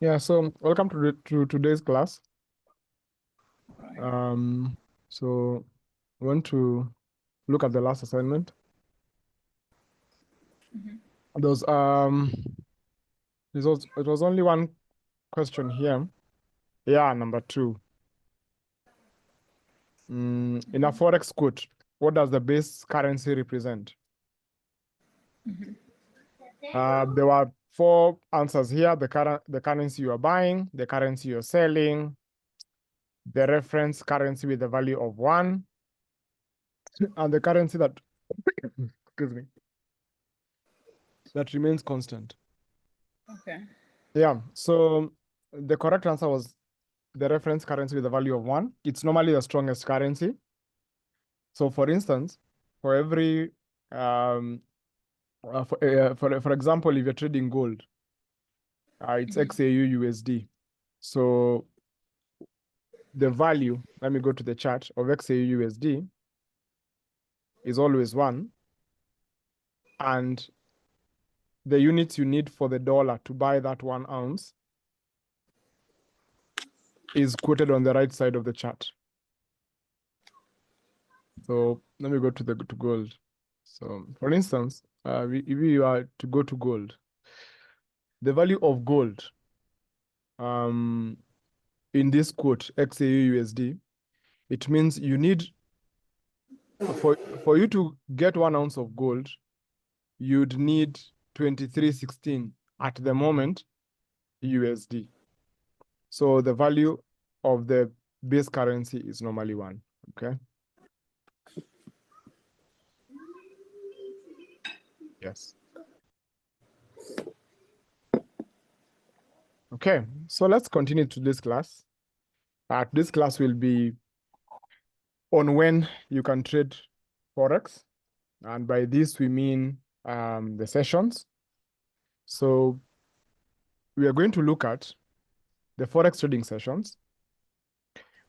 Yeah, so welcome to today's class. Right. So I want to look at the last assignment. Those it was only one question here. Yeah, number 2. In a Forex quote, what does the base currency represent? There were 4 answers here: the currency you are buying, the currency you're selling, the reference currency with the value of 1, and the currency that excuse me, that remains constant. Okay. Yeah, so the correct answer was the reference currency with the value of 1. It's normally the strongest currency. So for instance, for every for example, if you're trading gold, it's XAU USD. So the value, let me go to the chart, of XAU USD is always 1, and the units you need for the dollar to buy that 1 ounce is quoted on the right side of the chart. So let me go to gold. So for instance, if you are to go to gold, the value of gold in this quote XAU USD, it means you need for you to get 1 ounce of gold, you'd need 2316 at the moment USD. So the value of the base currency is normally 1. Okay. Yes. Okay. So let's continue to this class. This class will be on when you can trade Forex. And by this, we mean the sessions. So we are going to look at the Forex trading sessions.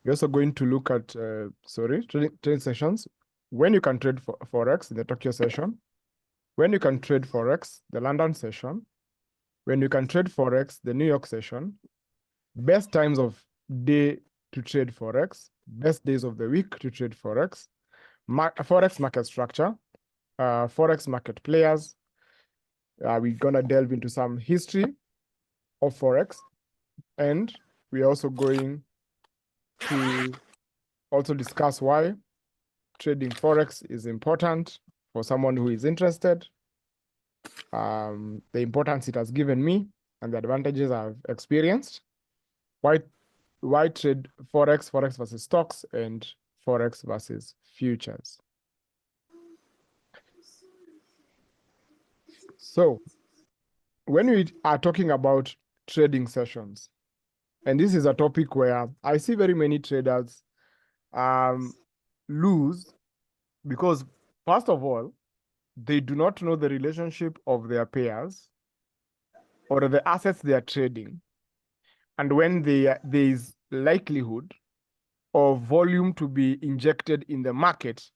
We're also going to look at, trading sessions, when you can trade Forex in the Tokyo session, when you can trade Forex, the London session, when you can trade Forex, the New York session, best times of day to trade Forex, best days of the week to trade Forex, Forex market structure, Forex market players. We're going to delve into some history of Forex, and we're also going to also discuss why trading Forex is important for someone who is interested, the importance it has given me, and the advantages I've experienced, why trade Forex versus stocks, and Forex versus futures. So when we are talking about trading sessions, and this is a topic where I see very many traders lose because, first of all, they do not know the relationship of their pairs or the assets they are trading, and when there is likelihood of volume to be injected in the market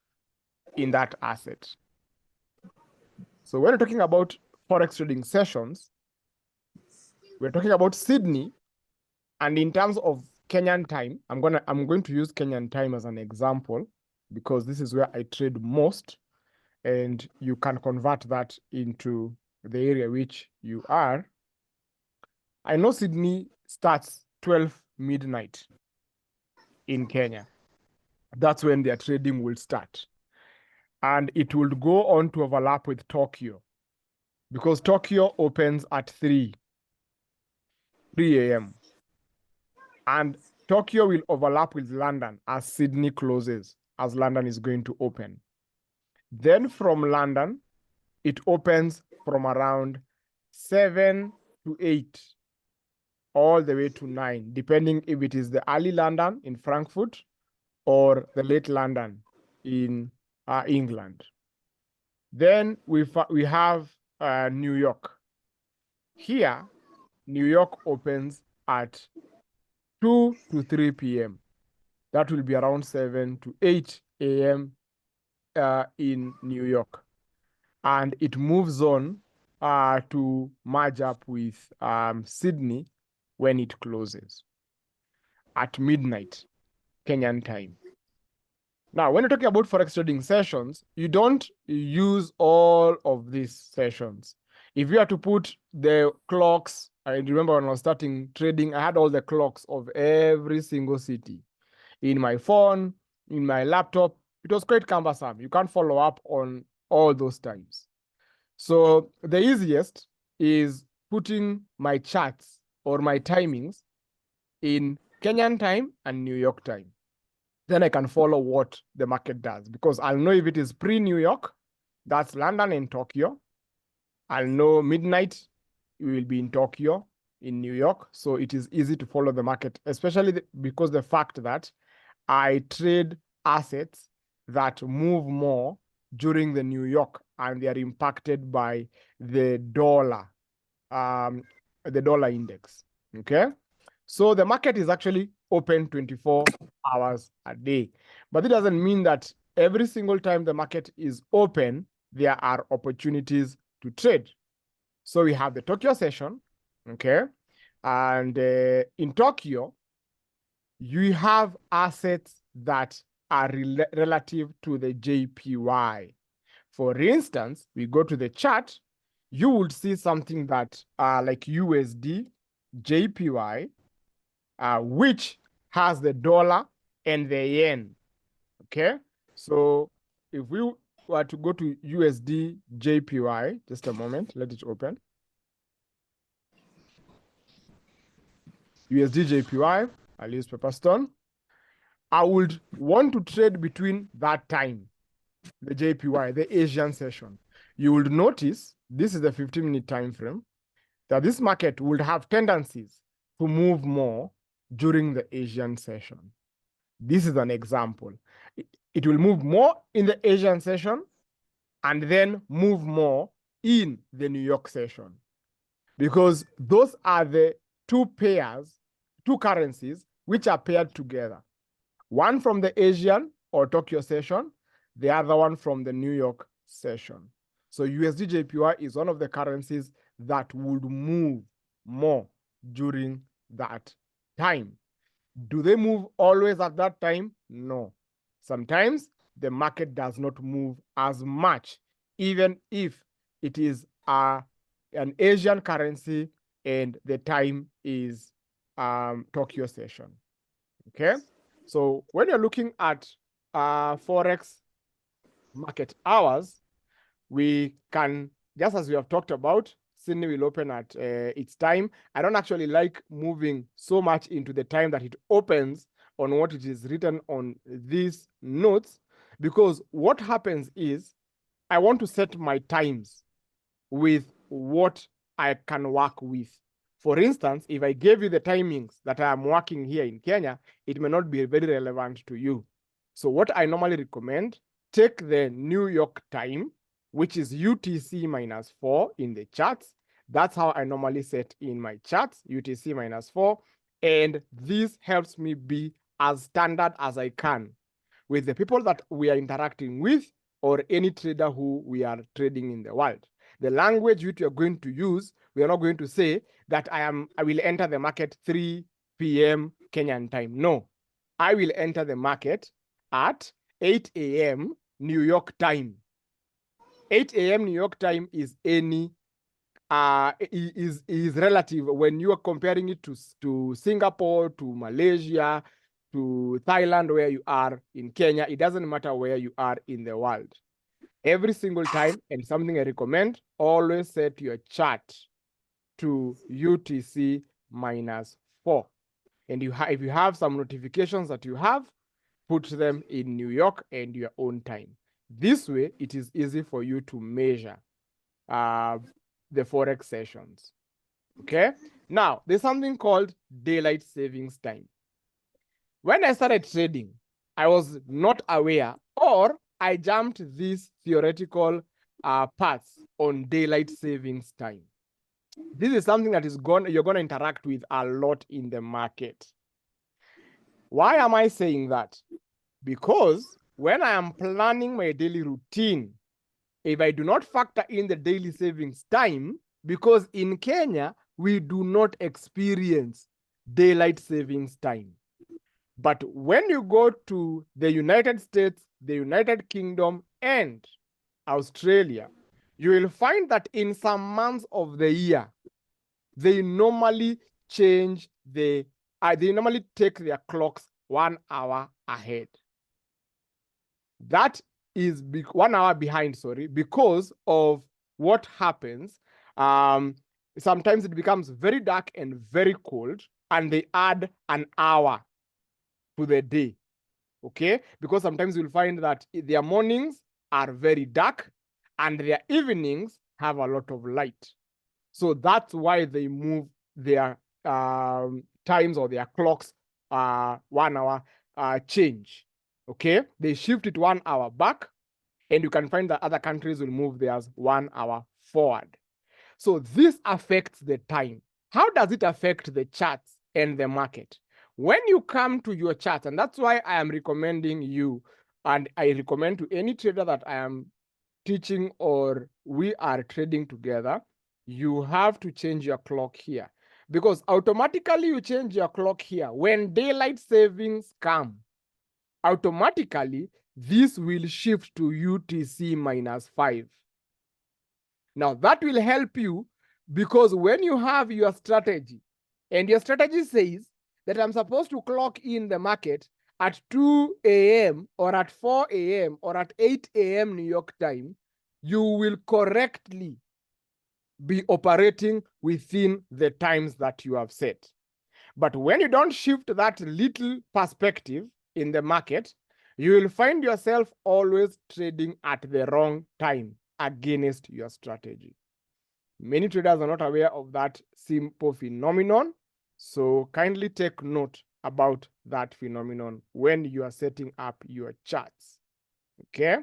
in that asset. So when we're talking about Forex trading sessions, we're talking about Sydney, and in terms of Kenyan time, I'm going to use Kenyan time as an example because this is where I trade most, and you can convert that into the area which you are. I know Sydney starts 12 midnight in Kenya. That's when their trading will start. And it will go on to overlap with Tokyo because Tokyo opens at 3 a.m. And Tokyo will overlap with London as Sydney closes, as London is going to open. Then from London, it opens from around 7 to 8, all the way to 9, depending if it is the early London in Frankfurt or the late London in England. Then we have New York. Here, New York opens at 2 to 3 p.m. That will be around 7 to 8 a.m. In New York. And it moves on to merge up with Sydney when it closes at midnight, Kenyan time. Now, when you're talking about Forex trading sessions, you don't use all of these sessions. If you have to put the clocks, I remember when I was starting trading, I had all the clocks of every single city in my phone, in my laptop. It was quite cumbersome. You can't follow up on all those times. So the easiest is putting my charts or my timings in Kenyan time and New York time. Then I can follow what the market does, because I'll know if it is pre-New York, that's London and Tokyo. I'll know midnight, we will be in Tokyo, in New York. So it is easy to follow the market, especially because the fact that I trade assets that move more during the New York, and they are impacted by the dollar index. Okay. So the market is actually open 24 hours a day. But it doesn't mean that every single time the market is open, there are opportunities to trade. So we have the Tokyo session, okay? And in Tokyo, you have assets that are relative to the JPY. For instance, we go to the chart, you would see something that like USD, JPY, which has the dollar and the yen, okay? So if we were to go to USD JPY, just a moment, let it open. USD JPY, I'll use Pepperstone. I would want to trade between that time, the JPY, the Asian session. You will notice, this is the 15-minute time frame, that this market would have tendencies to move more during the Asian session. This is an example. It will move more in the Asian session and then move more in the New York session, because those are the two pairs, two currencies which are paired together. One from the Asian or Tokyo session, the other one from the New York session. So USD JPY is one of the currencies that would move more during that time. Do they move always at that time? No. Sometimes the market does not move as much, even if it is an Asian currency and the time is Tokyo session. Okay? So when you're looking at Forex market hours, we can, just as we have talked about, Sydney will open at its time. I don't actually like moving so much into the time that it opens on what it is written on these notes, because what happens is I want to set my times with what I can work with. For instance, if I gave you the timings that I am working here in Kenya, it may not be very relevant to you. So what I normally recommend, take the New York time, which is UTC -4 in the charts. That's how I normally set in my charts, UTC -4. And this helps me be as standard as I can with the people that we are interacting with, or any trader who we are trading in the world. The language which we are going to use, we are not going to say that I will enter the market 3 p.m. Kenyan time. No, I will enter the market at 8 a.m. New York time. 8 a.m. New York time is is relative when you are comparing it to Singapore, to Malaysia, to Thailand, where you are in Kenya. It doesn't matter where you are in the world. Every single time, and something I recommend, always set your chart to UTC -4. And if you have some notifications that you have, put them in New York and your own time. This way, it is easy for you to measure the Forex sessions. Okay? Now, there's something called daylight savings time. When I started trading, I was not aware, or I jumped these theoretical parts on daylight savings time. This is something that you're going to interact with a lot in the market. Why am I saying that? Because when I am planning my daily routine, if I do not factor in the daily savings time, because in Kenya, we do not experience daylight savings time. But when you go to the United States, the United Kingdom, and Australia, you will find that in some months of the year, they normally change they normally take their clocks 1 hour ahead. That is 1 hour behind, sorry, because of what happens. Sometimes it becomes very dark and very cold, and they add an hour to the day. Okay, because sometimes you'll find that their mornings are very dark and their evenings have a lot of light. So that's why they move their times or their clocks 1 hour change. Okay, they shift it 1 hour back, and you can find that other countries will move theirs 1 hour forward. So this affects the time. How does it affect the charts and the market? When you come to your chart, and that's why I am recommending you, and I recommend to any trader that I am teaching or we are trading together, you have to change your clock here, because automatically you change your clock here. When daylight savings come, automatically this will shift to UTC -5. Now that will help you, because when you have your strategy and your strategy says that I'm supposed to clock in the market at 2 a.m. or at 4 a.m. or at 8 a.m. New York time, you will correctly be operating within the times that you have set. But when you don't shift that little perspective in the market, you will find yourself always trading at the wrong time against your strategy. Many traders are not aware of that simple phenomenon, so kindly take note about that phenomenon when you are setting up your charts. Okay,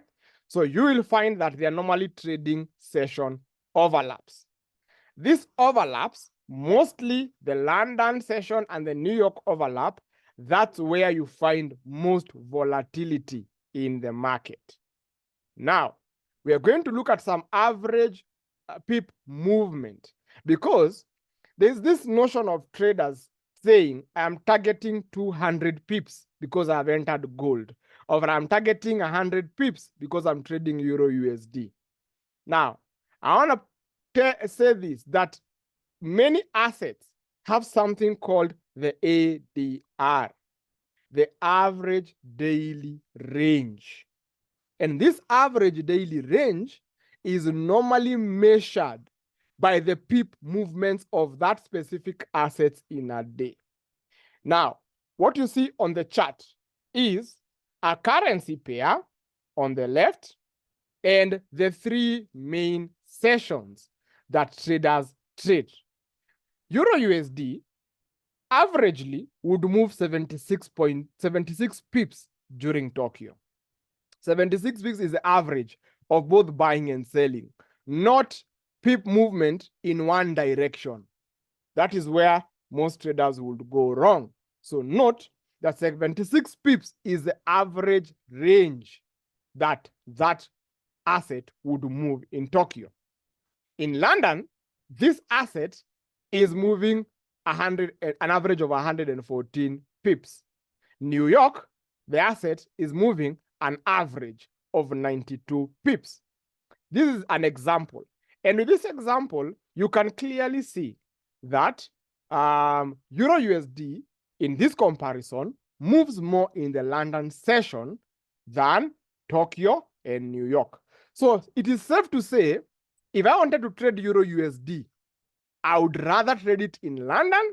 so you will find that they are normally trading session overlaps. These overlaps, mostly the London session and the New York overlap, that's where you find most volatility in the market. Now, we are going to look at some average pip movement, because there's this notion of traders saying, I'm targeting 200 pips because I've entered gold, or I'm targeting 100 pips because I'm trading Euro USD. Now, I want to say this, that many assets have something called the ADR, the average daily range. And this average daily range is normally measured by the pip movements of that specific assets in a day. Now, what you see on the chart is a currency pair on the left and the three main sessions that traders trade. Euro USD averagely would move 76 pips during Tokyo. 76 pips is the average of both buying and selling, not pip movement in one direction. That is where most traders would go wrong. So note that 76 pips is the average range that that asset would move in Tokyo. In London, this asset is moving an average of 114 pips. New York, the asset is moving an average of 92 pips. This is an example. And with this example, you can clearly see that Euro USD in this comparison moves more in the London session than Tokyo and New York. So it is safe to say, if I wanted to trade Euro USD, I would rather trade it in London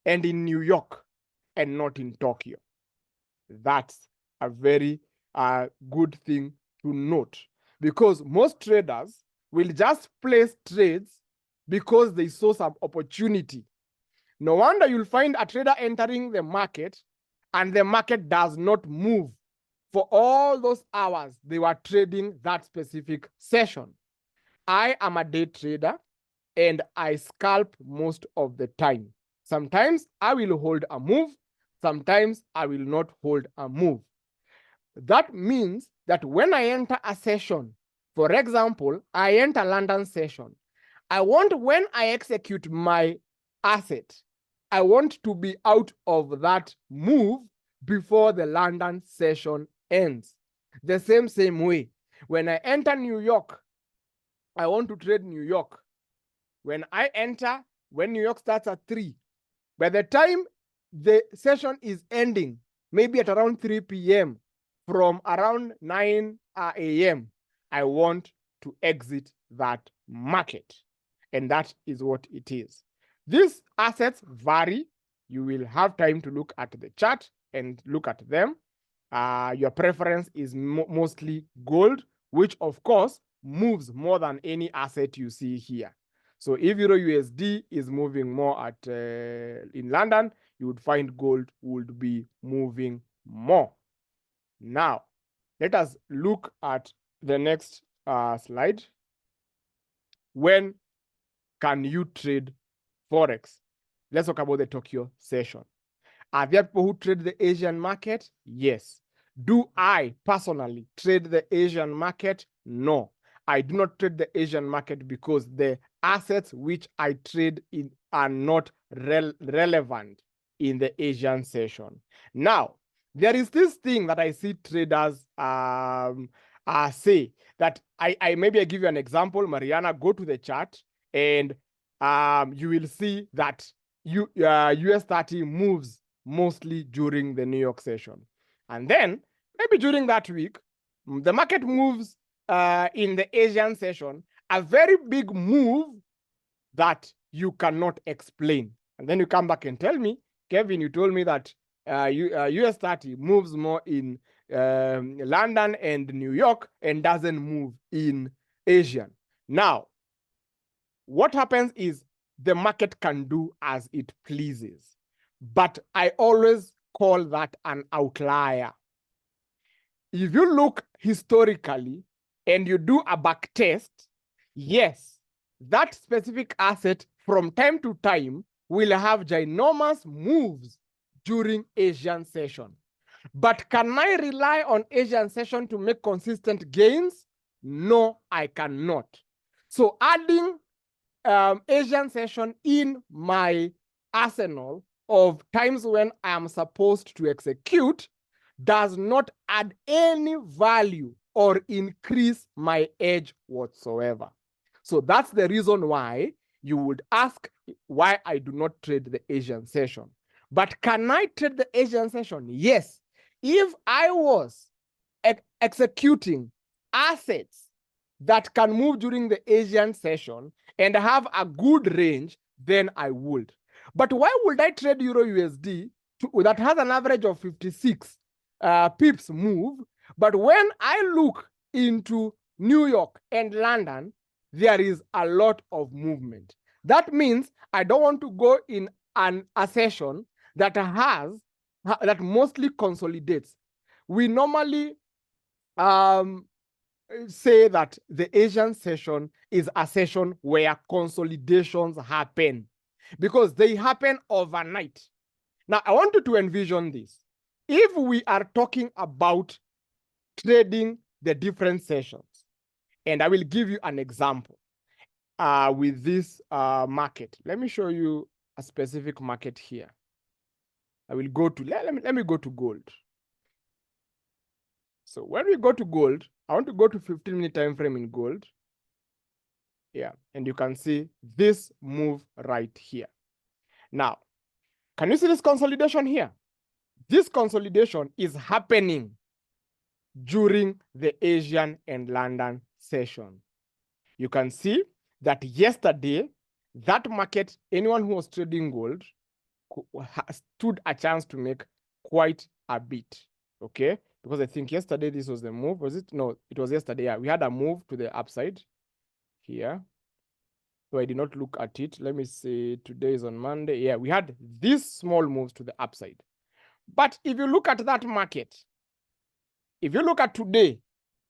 and in New York and not in Tokyo. That's a very good thing to note, because most traders will just place trades because they saw some opportunity. No wonder you'll find a trader entering the market and the market does not move for all those hours they were trading that specific session. I am a day trader and I scalp most of the time. Sometimes I will hold a move, sometimes I will not hold a move. That means that when I enter a session, for example, I enter London session, I want, when I execute my asset, I want to be out of that move before the London session ends. The same way, when I enter New York, I want to trade New York. When I enter, when New York starts at 3, by the time the session is ending, maybe at around 3 p.m., from around 9 a.m., I want to exit that market. And that is what it is. These assets vary. You will have time to look at the chart and look at them. Your preference is mostly gold, which of course moves more than any asset you see here. So if Euro USD is moving more at in London, you would find gold would be moving more. Now, let us look at the next slide. When can you trade Forex? Let's talk about the Tokyo session. Are there people who trade the Asian market? Yes. Do I personally trade the Asian market? No. I do not trade the Asian market because the assets which I trade in are not relevant in the Asian session. Now, there is this thing that I see traders say that maybe I give you an example. Mariana, go to the chart and you will see that US 30 moves mostly during the New York session. And then maybe during that week, the market moves in the Asian session, a very big move that you cannot explain. And then you come back and tell me, Kevin, you told me that US 30 moves more in London and New York and doesn't move in Asian. Now, what happens is the market can do as it pleases. But I always call that an outlier. If you look historically and you do a back test, yes, that specific asset from time to time will have ginormous moves during Asian session. But can I rely on Asian session to make consistent gains? No, I cannot. So adding Asian session in my arsenal of times when I am supposed to execute does not add any value or increase my edge whatsoever. So that's the reason why you would ask why I do not trade the Asian session. But can I trade the Asian session? Yes. If I was executing assets that can move during the Asian session and have a good range, then I would. But why would I trade Euro USD that has an average of 56 pips move? But when I look into New York and London, there is a lot of movement. That means I don't want to go in a session that mostly consolidates. We normally say that the Asian session is a session where consolidations happen because they happen overnight. Now, I want you to envision this. If we are talking about trading the different sessions, and I will give you an example with this market. Let me show you a specific market here. I will go to, let me go to gold. So when we go to gold, I want to go to 15-minute time frame in gold. Yeah, and you can see this move right here. Now, can you see this consolidation here? This consolidation is happening during the Asian and London session. You can see that yesterday, that market, anyone who was trading gold stood a chance to make quite a bit, okay? Because I think yesterday this was the move, was it? No, it was yesterday. Yeah, we had a move to the upside here. So I did not look at it. Let me see, today is on Monday. Yeah, we had these small moves to the upside. But if you look at that market, if you look at today,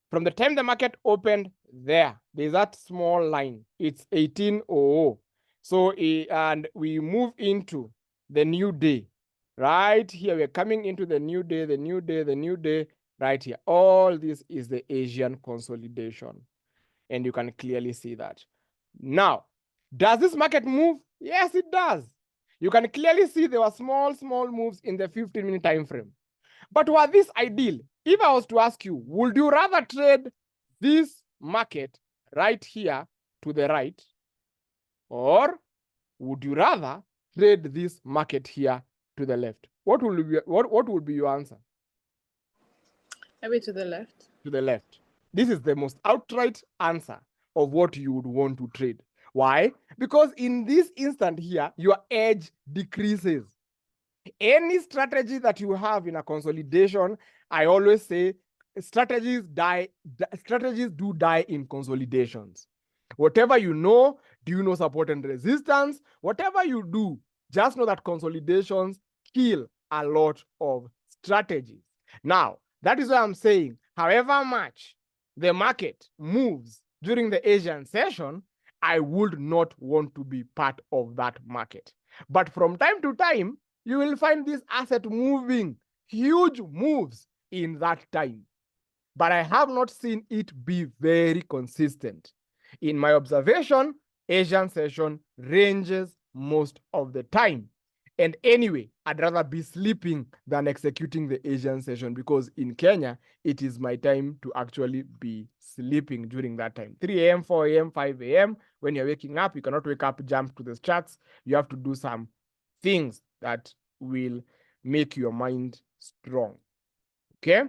from the time the market opened there's that small line. It's 1800. So, and we move into the new day. Right here, we're coming into the new day, the new day, the new day, right here. All this is the Asian consolidation. And you can clearly see that. Now, Does this market move? Yes, it does. You can clearly see there were small moves in the 15-minute time frame. But was this ideal? If I was to ask you, would you rather trade this market right here to the right, or would you rather trade this market here to the left? What would be your answer? Maybe to the left. To the left. This is the most outright answer of what you would want to trade. Why? Because in this instant here, your edge decreases. Any strategy that you have in a consolidation, I always say strategies do die in consolidations. Whatever you know, do you know support and resistance? Whatever you do, just know that consolidations kill a lot of strategies. Now, that is why I'm saying, however much the market moves during the Asian session, I would not want to be part of that market. But from time to time, you will find this asset moving huge moves in that time. But I have not seen it be very consistent. In my observation, Asian session ranges most of the time. And anyway, I'd rather be sleeping than executing the Asian session, because in Kenya, it is my time to actually be sleeping during that time. 3 a.m., 4 a.m., 5 a.m. When you're waking up, you cannot wake up, jump to the charts. You have to do some things that will make your mind strong. Okay?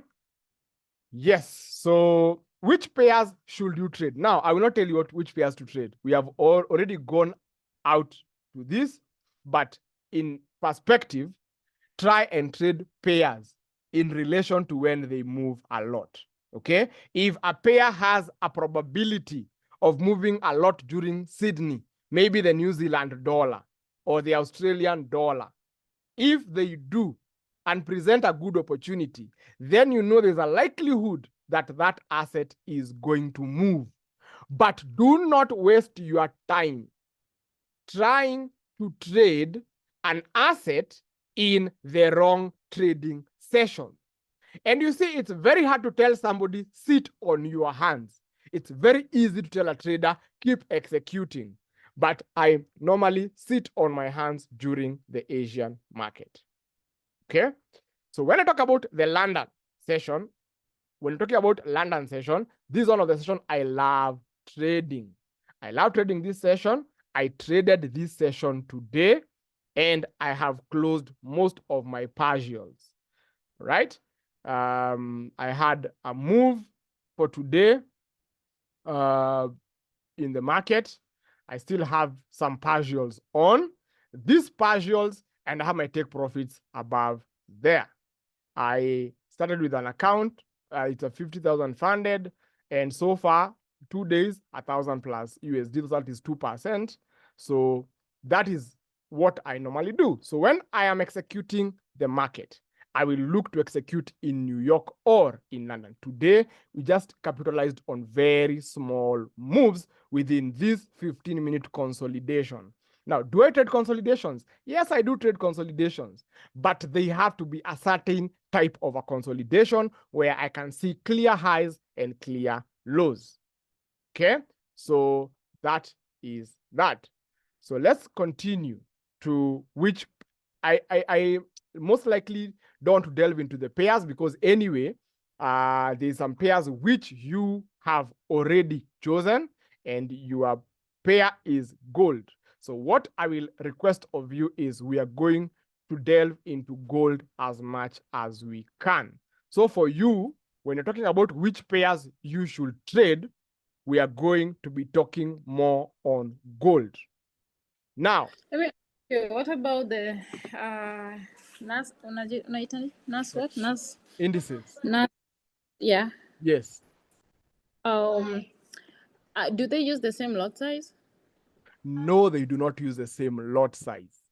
Yes. So which pairs should you trade? Now, I will not tell you which pairs to trade. We have already gone out to this, but in perspective, try and trade pairs in relation to when they move a lot. Okay? If a pair has a probability of moving a lot during Sydney, maybe the New Zealand dollar or the Australian dollar, if they do and present a good opportunity, then you know there's a likelihood that that asset is going to move. But do not waste your time trying to trade an asset in the wrong trading session. And you see, it's very hard to tell somebody, sit on your hands. It's very easy to tell a trader, keep executing. But I normally sit on my hands during the Asian market. Okay? So when I talk about the London session, when talking about London session, this is one of the sessions I love trading. I love trading this session. I traded this session today, and I have closed most of my partials, right? I had a move for today in the market. I still have some partials on these partials, and I have my take profits above there. I started with an account. It's a 50,000 funded, and so far 2 days 1,000 plus USD. That is 2%. So that is what I normally do. So when I am executing the market, I will look to execute in New York or in London. Today, we just capitalized on very small moves within this 15-minute consolidation. Now, do I trade consolidations? Yes, I do trade consolidations, but they have to be a certain type of a consolidation where I can see clear highs and clear lows. Okay, so that is that. So let's continue to which I most likely don't delve into the pairs, because anyway, there's some pairs which you have already chosen, and your pair is gold. So what I will request of you is we are going to delve into gold as much as we can. So for you, when you're talking about which pairs you should trade, we are going to be talking more on gold. Now, what about the NAS? NAS what? NAS indices. NAS. Yeah. Yes. Do they use the same lot size? No, they do not use the same lot size.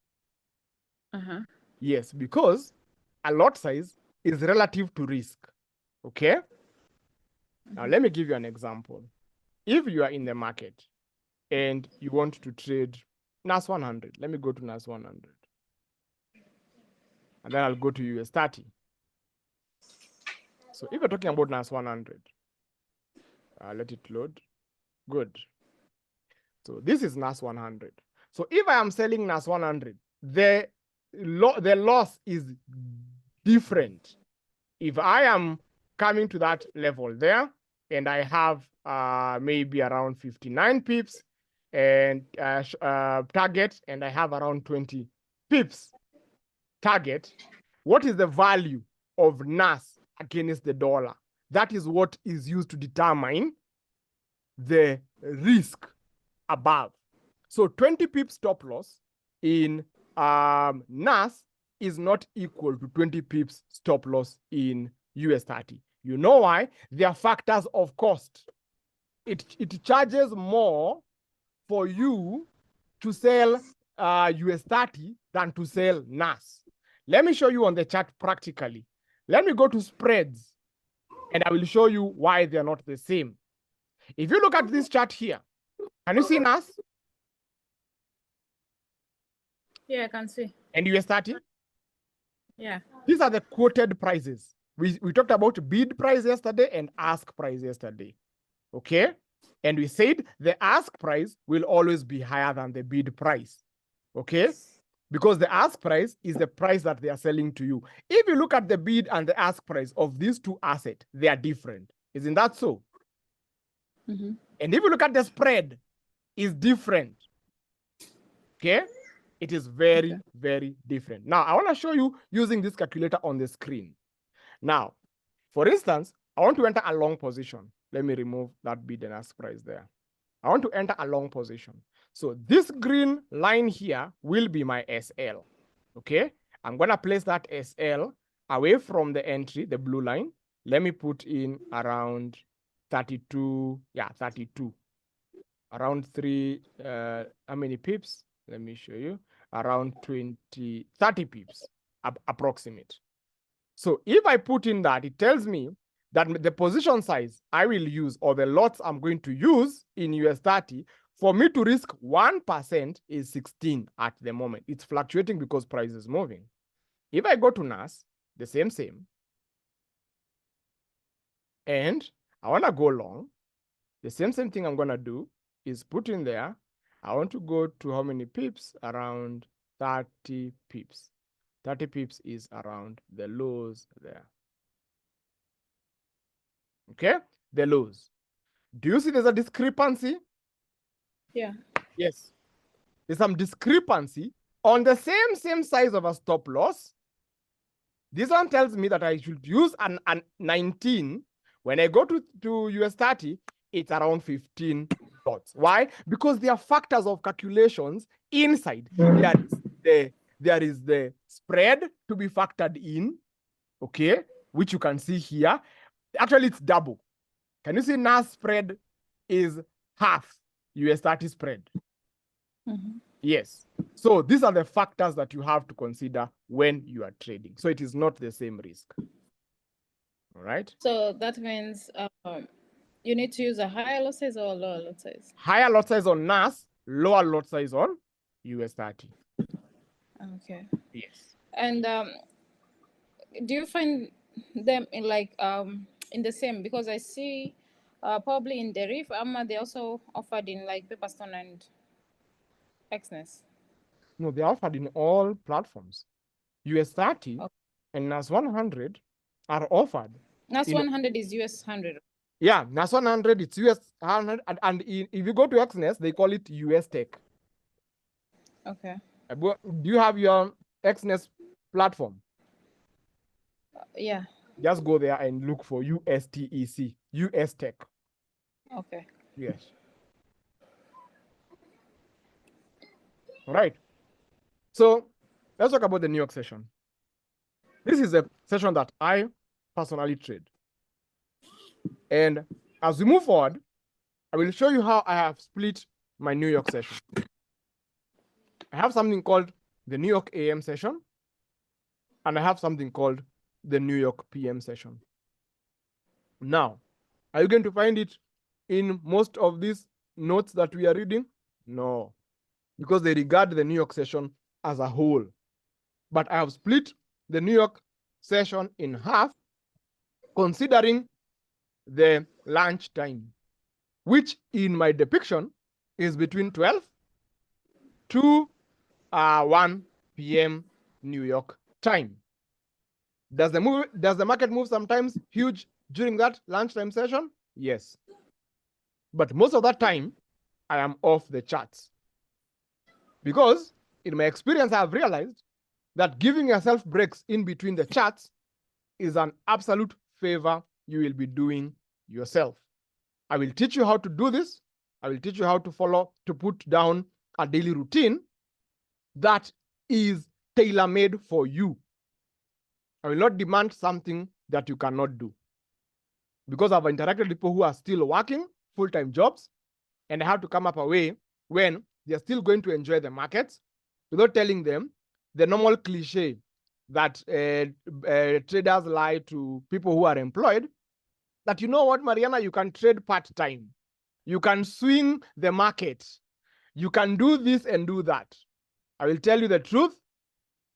Uh-huh. Yes, because a lot size is relative to risk. Okay? Now, let me give you an example. If you are in the market and you want to trade NAS 100, let me go to NAS 100. And then I'll go to US 30. So if you're talking about NAS 100, let it load. Good. So this is NAS 100. So if I am selling NAS 100, the loss is different. If I am coming to that level there, and I have maybe around 59 pips and target, and I have around 20 pips target, what is the value of NAS against the dollar? That is what is used to determine the risk above. So 20 pips stop loss in NAS is not equal to 20 pips stop loss in US30. You know why? There are factors of cost. It charges more for you to sell US30 than to sell NAS. Let me show you on the chart practically. Let me go to spreads, and I will show you why they're not the same. If you look at this chart here, can you see NAS? Yeah, I can see. And US30? Yeah. These are the quoted prices. We talked about bid price yesterday and ask price yesterday. Okay? And we said the ask price will always be higher than the bid price. Okay? Because the ask price is the price that they are selling to you. If you look at the bid and the ask price of these two assets, they are different. Isn't that so? Mm-hmm. And if you look at the spread, it's different. Okay? It is very, very different. Now, I want to show you using this calculator on the screen. Now, for instance, I want to enter a long position. Let me remove that bid and ask price there. I want to enter a long position. So this green line here will be my SL. Okay? I'm going to place that SL away from the entry, the blue line. Let me put in around 32. Yeah, 32. Around how many pips? Let me show you. Around 30 pips, approximate. So if I put in that, it tells me that the position size I will use, or the lots I'm going to use in US30, for me to risk 1% is 16 at the moment. It's fluctuating because price is moving. If I go to NAS, the same, and I want to go long, the same thing I'm going to do is put in there. I want to go to how many pips? Around 30 pips. 30 pips is around the lows there. Okay, the lows. Do you see there's a discrepancy? Yeah. Yes. There's some discrepancy on the same size of a stop loss. This one tells me that I should use an 19. When I go to US30, it's around 15 dots. Why? Because there are factors of calculations inside. There is the spread to be factored in, okay, which you can see here. Actually, it's double. Can you see NAS spread is half US30 spread? Mm-hmm. Yes. So these are the factors that you have to consider when you are trading. So it is not the same risk. All right. So that means you need to use a higher lot size or a lower lot size? Higher lot size on NAS, lower lot size on US30. Okay. Yes. And do you find them in in the same? Because I see probably in the Reef Amma they also offered in like Paperstone and Exness. No, they are offered in all platforms. US30 Okay. and NAS 100 are offered. NAS 100 is US 100. Yeah, NAS 100, it's US 100. And if you go to Exness, they call it US Tech. Okay. Do you have your Exness platform? Yeah. Just go there and look for USTEC, US Tech. Okay. Yes. All right. So let's talk about the New York session. This is a session that I personally trade. And as we move forward, I will show you how I have split my New York session. I have something called the New York AM session, and I have something called the New York PM session. Now, are you going to find it in most of these notes that we are reading? No, because they regard the New York session as a whole. But I have split the New York session in half, considering the lunch time, which in my depiction is between 12 to 1 p.m. New York time. Does the market move sometimes huge during that lunchtime session? Yes. But most of that time, I am off the charts. Because in my experience, I have realized that giving yourself breaks in between the charts is an absolute favor you will be doing yourself. I will teach you how to do this. I will teach you how to put down a daily routine that is tailor-made for you. I will not demand something that you cannot do. Because I've interacted with people who are still working full-time jobs, and I have to come up a way when they're still going to enjoy the markets without telling them the normal cliche that traders lie to people who are employed, that, you know what, Mariana, you can trade part-time. You can swing the market. You can do this and do that. I will tell you the truth.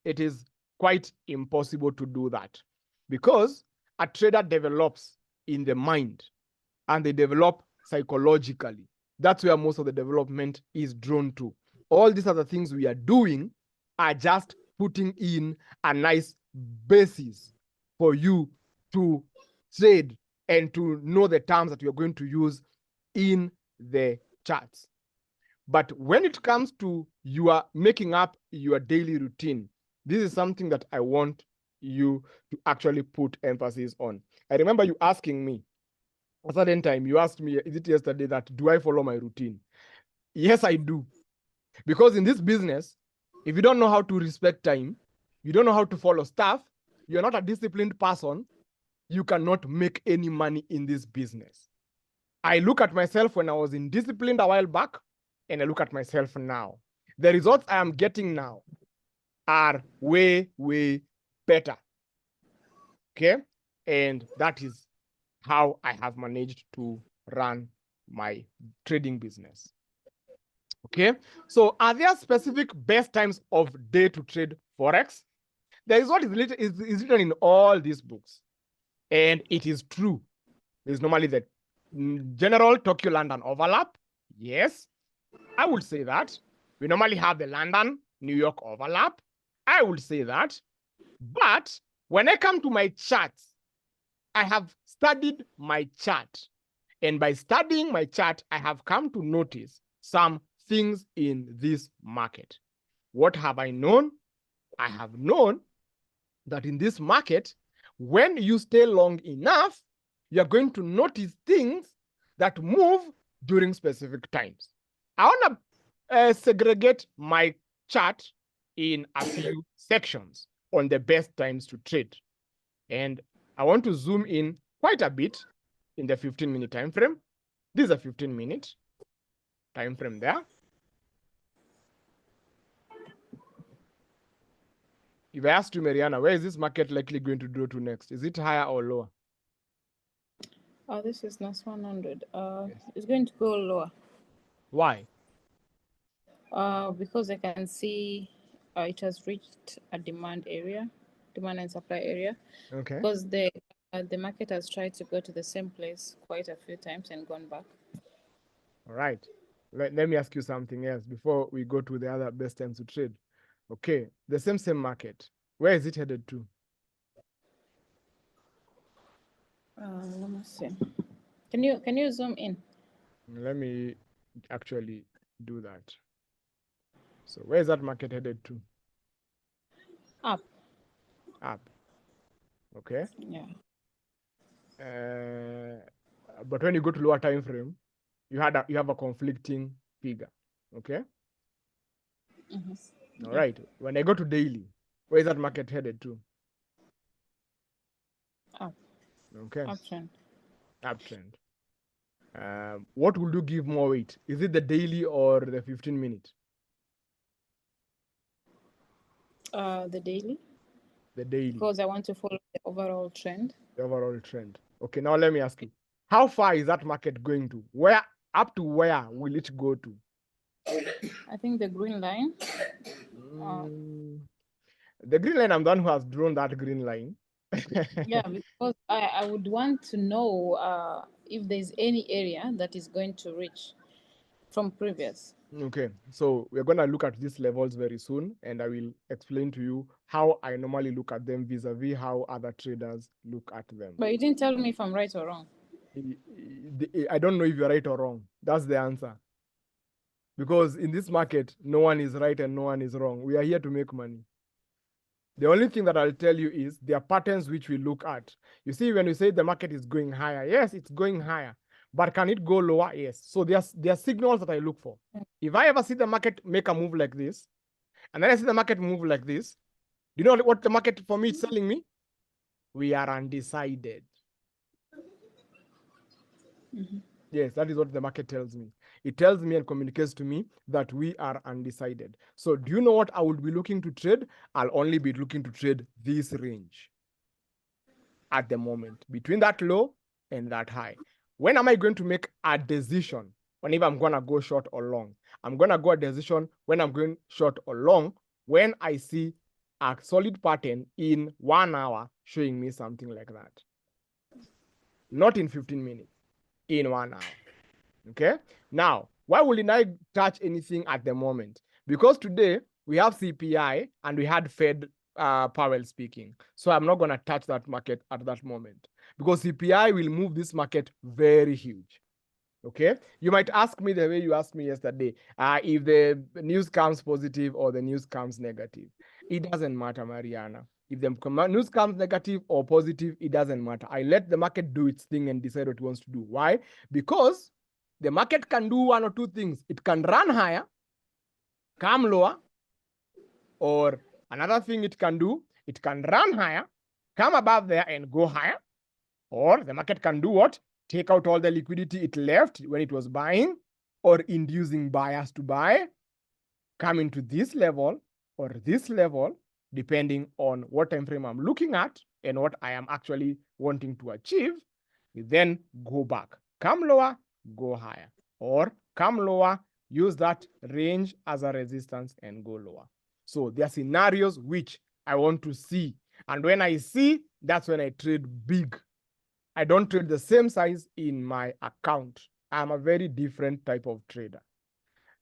It is quite impossible to do that because a trader develops in the mind and they develop psychologically. That's where most of the development is drawn to. All these other things we are doing are just putting in a nice basis for you to trade and to know the terms that you're going to use in the charts. But when it comes to you are making up your daily routine, this is something that I want you to actually put emphasis on. I remember you asking me, a certain time, you asked me, is it yesterday, that do I follow my routine? Yes, I do. Because in this business, if you don't know how to respect time, you don't know how to follow stuff, you're not a disciplined person, you cannot make any money in this business. I look at myself when I was indisciplined a while back, and I look at myself now. The results I am getting now are way, way better. Okay? And that is how I have managed to run my trading business. Okay? So are there specific best times of day to trade Forex? There is what is written in all these books. And it is true. There's normally the general Tokyo-London overlap. Yes, I would say that. We normally have the London-New York overlap. I would say that. But when I come to my charts, I have studied my chart. And by studying my chart, I have come to notice some things in this market. What have I known? I have known that in this market, when you stay long enough, you're going to notice things that move during specific times. I want to segregate my chart in a few sections on the best times to trade. And I want to zoom in quite a bit in the 15-minute time frame. This is a 15-minute time frame there. If I asked you, Mariana, where is this market likely going to go to next? Is it higher or lower? Oh, this is NAS 100. Yes. It's going to go lower. Why? Because I can see it has reached a demand and supply area. Okay. Because the market has tried to go to the same place quite a few times and gone back. All right. Let me ask you something else before we go to the other best times to trade. Okay, the same market. Where is it headed to? Let me see. Can you zoom in? Let me actually do that. So where is that market headed to? Up. Up. Okay. Yeah. But when you go to lower time frame, you have a conflicting figure. Okay. Mm-hmm. All right. When I go to daily, where is that market headed to? Up. Okay. Uptrend. Uptrend. What will you give more weight? Is it the daily or the 15-minute? The daily. The daily. Because I want to follow the overall trend. The overall trend. Okay, now let me ask you, how far is that market going to? Up to where will it go to? I think the green line. The green line, I'm the one who has drawn that green line. Yeah, because I would want to know if there's any area that is going to reach. from previous. Okay, so we're going to look at these levels very soon, and I will explain to you how I normally look at them vis-a-vis how other traders look at them. But you didn't tell me if I'm right or wrong. I don't know if you're right or wrong. That's the answer. Because in this market, no one is right and no one is wrong. We are here to make money. The only thing that I'll tell you is there are patterns which we look at. You see, when you say the market is going higher, yes, it's going higher. But can it go lower? Yes. So there are signals that I look for. If I ever see the market make a move like this, and then I see the market move like this, do you know what the market for me is telling me? We are undecided. Yes, that is what the market tells me. It tells me and communicates to me that we are undecided. So do you know what I would be looking to trade? I'll only be looking to trade this range at the moment, between that low and that high. When am I going to make a decision? Whenever I'm going to go short or long. I'm going to go a decision when I'm going short or long when I see a solid pattern in 1 hour showing me something like that. Not in 15 minutes, in 1 hour. Okay. Now, why wouldn't I touch anything at the moment? Because today we have CPI and we had Fed Powell speaking. So I'm not going to touch that market at that moment because CPI will move this market very huge. Okay. You might ask me the way you asked me yesterday, if the news comes positive or the news comes negative. It doesn't matter, Mariana. If the news comes negative or positive, it doesn't matter. I let the market do its thing and decide what it wants to do. Why? Because the market can do one or two things. It can run higher, come lower, or another thing it can do, it can run higher, come above there and go higher, or the market can do what? Take out all the liquidity it left when it was buying, or inducing buyers to buy, come into this level or this level, depending on what time frame I'm looking at and what I am actually wanting to achieve. Then go back, come lower, go higher, or come lower, use that range as a resistance and go lower. So there are scenarios which I want to see. And when I see, that's when I trade big. I don't trade the same size in my account. I'm a very different type of trader.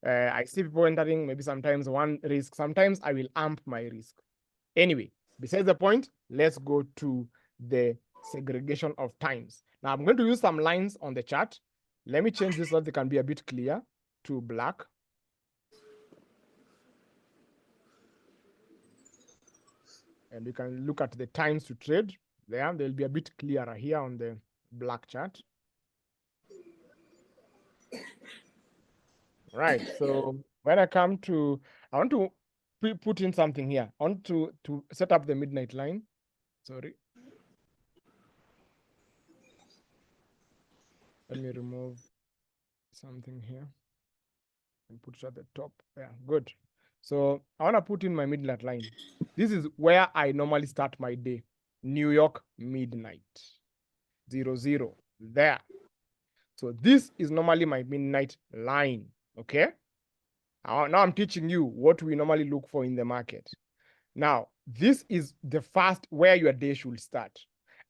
I see people entering maybe sometimes one risk. Sometimes I will amp my risk. Anyway, besides the point, let's go to the segregation of times. Now I'm going to use some lines on the chart. Let me change this so that they can be a bit clear to black. And we can look at the times to trade there. They'll be a bit clearer here on the black chart. Right. So when I come to, I want to put in something here. I want to set up the midnight line. Sorry. Let me remove something here and put it at the top. Yeah, good. So I want to put in my midnight line. This is where I normally start my day. New York midnight. 00 there. So this is normally my midnight line. Okay. Now I'm teaching you what we normally look for in the market. Now, this is the first where your day should start.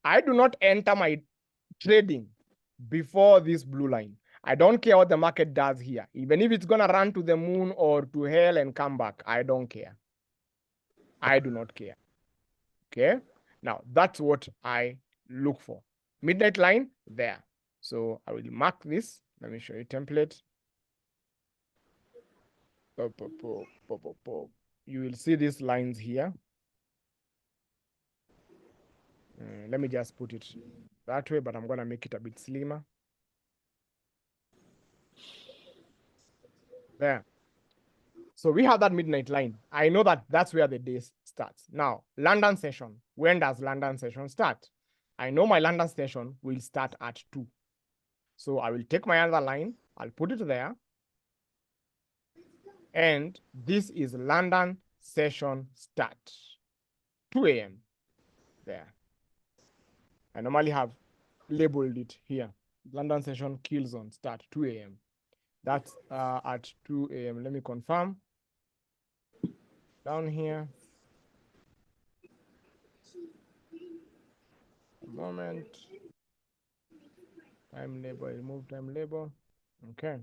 I do not enter my trading before this blue line. I don't care what the market does here. Even if it's going to run to the moon or to hell and come back, I don't care. I do not care. Okay. Now, that's what I look for. Midnight line there. So I will mark this. Let me show you template. You will see these lines here. Let me just put it that way, but I'm going to make it a bit slimmer. There. So we have that midnight line. I know that that's where the day starts. Now, London session. When does London session start? I know my London session will start at 2. So I will take my other line. I'll put it there. And this is London session start. 2 a.m. there. I normally have labeled it here. London session kill zone start 2 a.m. That's at 2 a.m. Let me confirm. Down here. A moment. Time label, remove time label. Okay.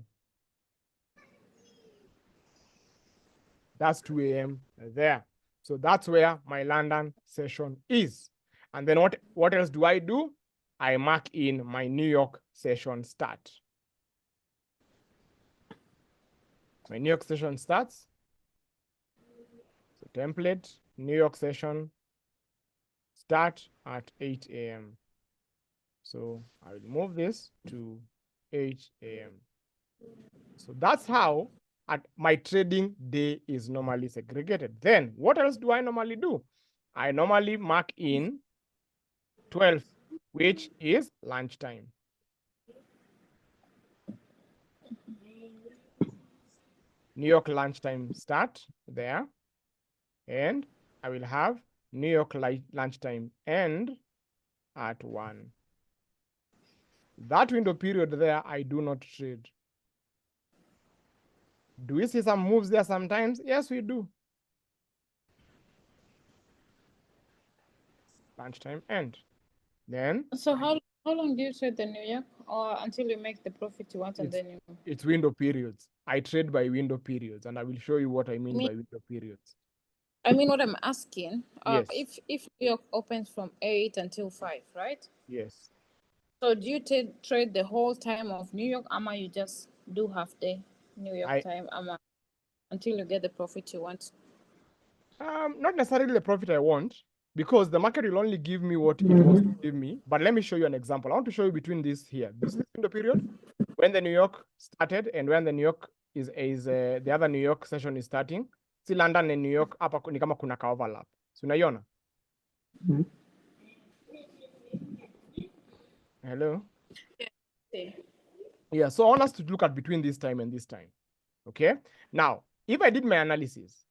That's 2 a.m. there. So that's where my London session is. And then what else do? I mark in my New York session start. My New York session starts. So template, New York session start at 8 a.m. So I will move this to 8 a.m. So that's how my trading day is normally segregated. Then what else do I normally do? I normally mark in 12, which is lunchtime. New York lunchtime start there. And I will have New York lunchtime end at 1. That window period there, I do not trade. Do we see some moves there sometimes? Yes, we do. Lunchtime end. Then So how long do you trade the New York, or until you make the profit you want, and then you? It's window periods. I trade by window periods, and I will show you what I mean by window periods. I mean, what I'm asking, Yes. if New York opens from 8 until 5, right? Yes. So do you trade the whole time of New York, ama you just do half day New York time, ama until you get the profit you want? Not necessarily the profit I want, because the market will only give me what it wants to give me. But let me show you an example. I want to show you between this here. This is window period when the New York started and when the New York is the other New York session is starting. See London and New York hapa ni kama kuna ka overlap. So unaiona? Hello? Yeah. Yeah, so I want us to look at between this time and this time. Okay? Now, if I did my analysis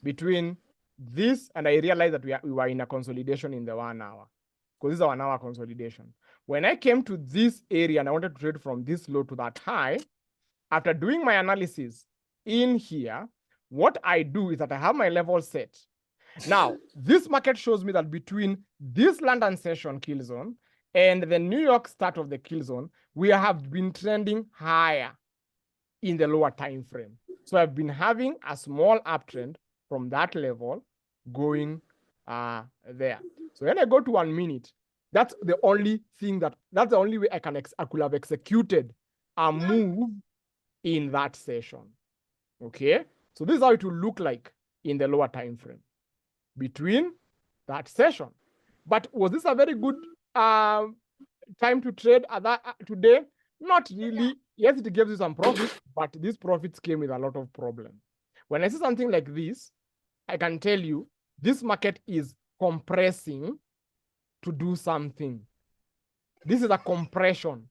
between this and I realized that we were in a consolidation in the 1 hour, because this is a 1 hour consolidation. When I came to this area and I wanted to trade from this low to that high, after doing my analysis in here, what I do is that I have my level set. Now, this market shows me that between this London session kill zone and the New York start of the kill zone, we have been trending higher in the lower time frame. So I've been having a small uptrend from that level going there. So when I go to 1 minute, that's the only thing that's the only way I could have executed a move in that session. Okay, so this is how it will look like in the lower time frame between that session. But was this a very good time to trade at that today? Not really. Yes, it gives you some profit, but these profits came with a lot of problems. When I see something like this, I can tell you this market is compressing to do something. This is a compression.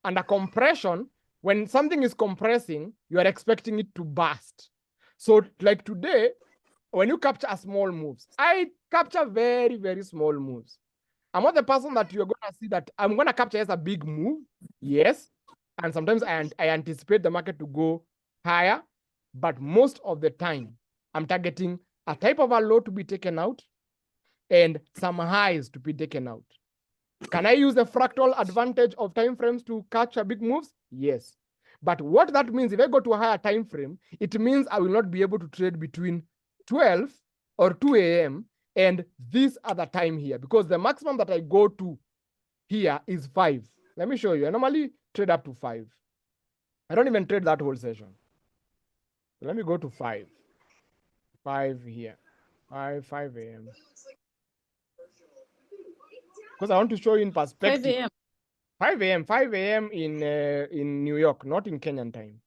And a compression, when something is compressing, you are expecting it to burst. So like today, when you capture small moves, I capture very, very small moves. I'm not the person that you're going to see that I'm going to capture as a big move. Yes. And sometimes I anticipate the market to go higher. But most of the time, I'm targeting a type of a low to be taken out and some highs to be taken out. Can I use the fractal advantage of time frames to capture big moves? Yes. But what that means, if I go to a higher time frame, it means I will not be able to trade between 12 or 2 a.m. and this other time here, because the maximum that I go to here is 5. Let me show you. I normally trade up to 5. I don't even trade that whole session. So let me go to 5. 5 here. 5 a.m. Because I want to show you in perspective. 5 a.m. 5 a.m. 5 a.m. in New York, not in Kenyan time.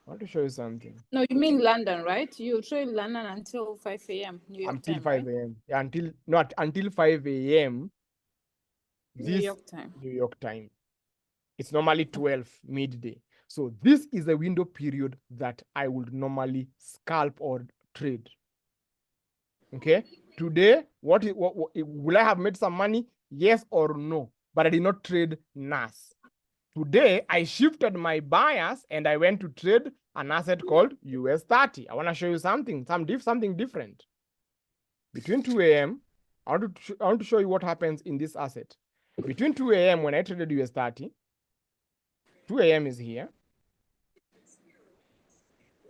I want to show you something. No, you mean London, right? You trade London until 5 a.m. New York until time, 5 right? a.m. Yeah, until 5 a.m. New York time. New York time. It's normally 12 midday. So this is a window period that I would normally scalp or trade. Okay. Today, what will I have made some money? Yes or no? But I did not trade NAS. Today, I shifted my bias and I went to trade an asset called US 30. I want to show you something different. Between 2 a.m., I want to show you what happens in this asset. Between 2 a.m. when I traded US 30, 2 a.m. is here.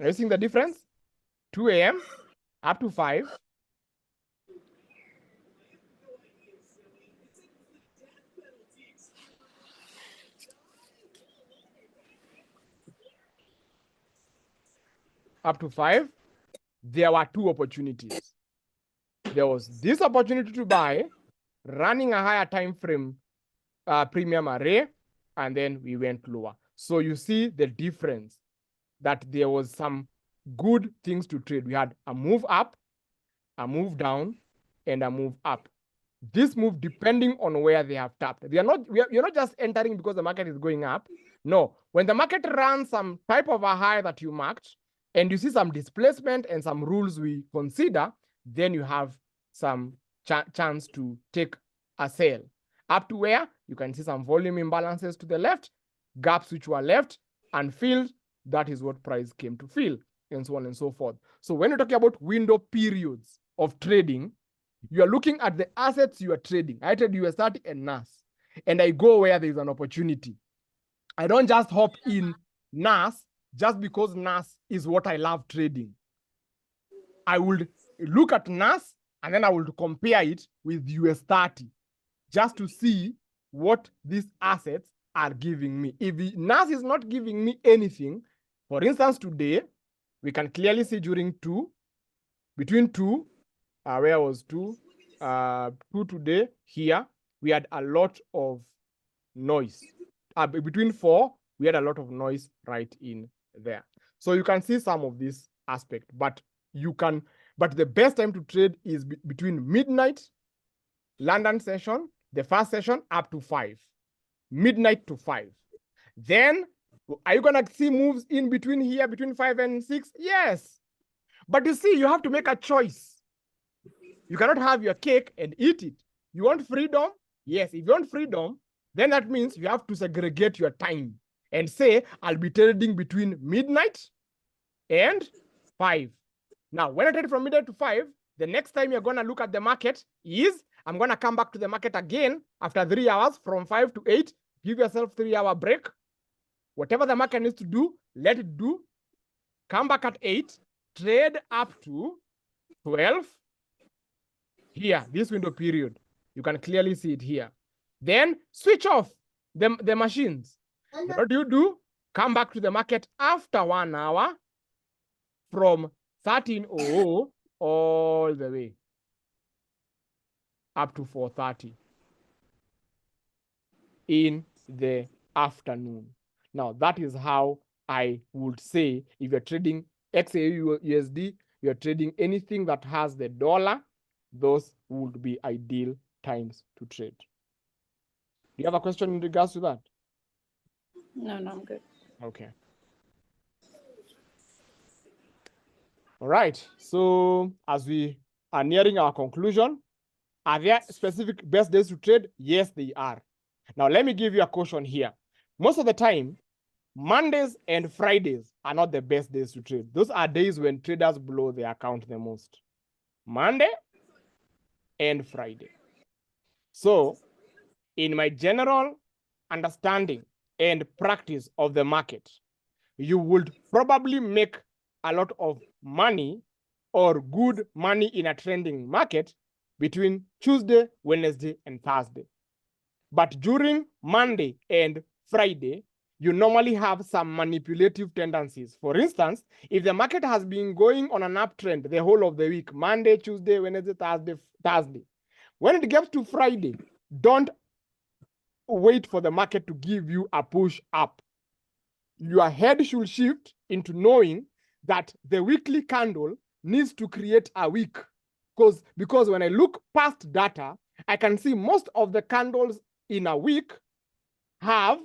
Are you seeing the difference? 2 a.m. up to 5. Up to 5, there were 2 opportunities. There was this opportunity to buy, running a higher time frame premium array, and then we went lower. So you see the difference, that there was some good things to trade. We had a move up, a move down, and a move up. This move, depending on where they have tapped. You're not just entering because the market is going up. No, when the market runs some type of a high that you marked, and you see some displacement and some rules we consider, then you have some chance to take a sale. Up to where you can see some volume imbalances to the left, gaps which were left unfilled. That is what price came to fill, and so on and so forth. So when you're talking about window periods of trading, you are looking at the assets you are trading. I trade US30 and NAS, and I go where there is an opportunity. I don't just hop in NAS just because NAS is what I love trading. I would look at NAS and then I would compare it with US30 just to see what these assets are giving me. If NAS is not giving me anything, for instance, today, we can clearly see during between 2, where was 2? 2 today, here, we had a lot of noise. Between 4, we had a lot of noise right in there. So you can see some of this aspect, but the best time to trade is between midnight, London session, the first session, up to 5. Midnight to 5. Then, are you going to see moves in between here, between 5 and 6? Yes. But you see, you have to make a choice. You cannot have your cake and eat it. You want freedom? Yes. If you want freedom, then that means you have to segregate your time and say, I'll be trading between midnight and 5. Now, when I trade from midnight to 5, the next time you're going to look at the market is, I'm going to come back to the market again after 3 hours from 5 to 8. Give yourself 3-hour break. Whatever the market needs to do, let it do. Come back at 8. Trade up to 12. Here, this window period. You can clearly see it here. Then switch off the machines. What do you do? Come back to the market after 1 hour from 13:00 all the way up to 4:30 in the afternoon. Now, that is how I would say if you're trading XAU USD, you're trading anything that has the dollar, those would be ideal times to trade. Do you have a question in regards to that? No, I'm good. Okay. All right. So as we are nearing our conclusion, are there specific best days to trade? Yes, they are. Now, let me give you a caution here. Most of the time, Mondays and Fridays are not the best days to trade. Those are days when traders blow their account the most. Monday and Friday. So, in my general understanding and practice of the market, you would probably make a lot of money or good money in a trending market between Tuesday, Wednesday, and Thursday. But during Monday and Friday, you normally have some manipulative tendencies. For instance, if the market has been going on an uptrend the whole of the week, Monday, Tuesday, Wednesday, Thursday, when it gets to Friday, don't wait for the market to give you a push up. Your head should shift into knowing that the weekly candle needs to create a wick. Because when I look past data, I can see most of the candles in a week have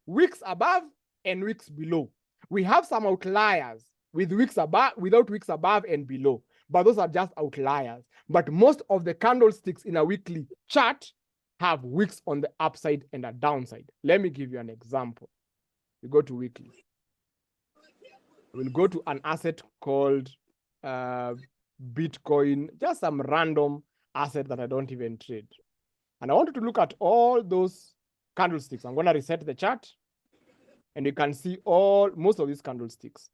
wicks above and wicks below. We have some outliers with wicks above, without wicks above and below, but those are just outliers. But most of the candlesticks in a weekly chart have wicks on the upside and a downside. Let me give you an example. We go to weekly. We'll go to an asset called Bitcoin, just some random asset that I don't even trade. And I want you to look at all those candlesticks. I'm going to reset the chart, and you can see most of these candlesticks.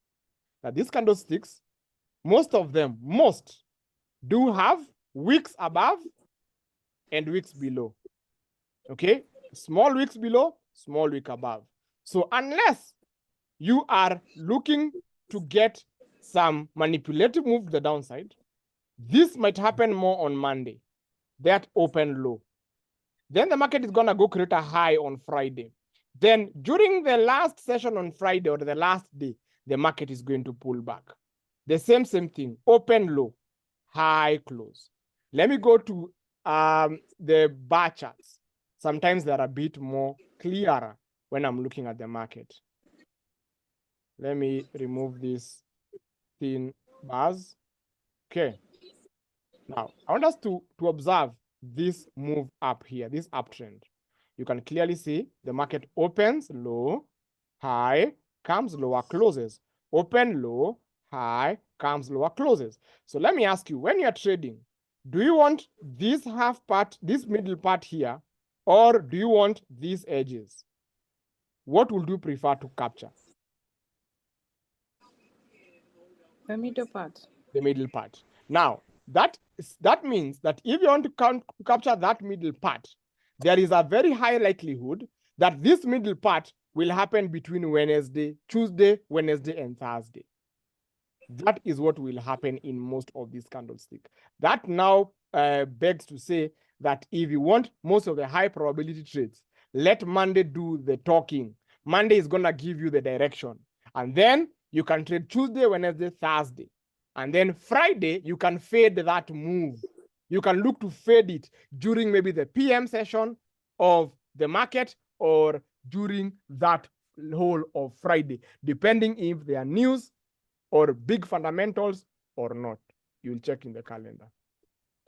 that these candlesticks, most of them, do have wicks above and wicks below. Okay, small wicks below, small wick above. So unless you are looking to get some manipulative move to the downside, this might happen more on Monday, that open low. Then the market is gonna go create a high on Friday. Then during the last session on Friday or the last day, the market is going to pull back. The same thing, open low, high close. Let me go to the bar charts. Sometimes they're a bit more clearer when I'm looking at the market. Let me remove these thin bars. Okay. Now, I want us to observe this move up here, this uptrend. You can clearly see the market opens low, high, comes lower, closes. Open low, high, comes lower, closes. So let me ask you, when you're trading, do you want this half part, this middle part here, or do you want these edges? What would you prefer to capture? The middle part. The middle part. Now, that means that if you want to capture that middle part, there is a very high likelihood that this middle part will happen between Tuesday, Wednesday, and Thursday. That is what will happen in most of these candlesticks. That now begs to say that if you want most of the high probability trades, let Monday do the talking. Monday is going to give you the direction. And then you can trade Tuesday, Wednesday, Thursday. And then Friday, you can fade that move. You can look to fade it during maybe the PM session of the market or during that whole of Friday, depending if there are news or big fundamentals or not. You'll check in the calendar.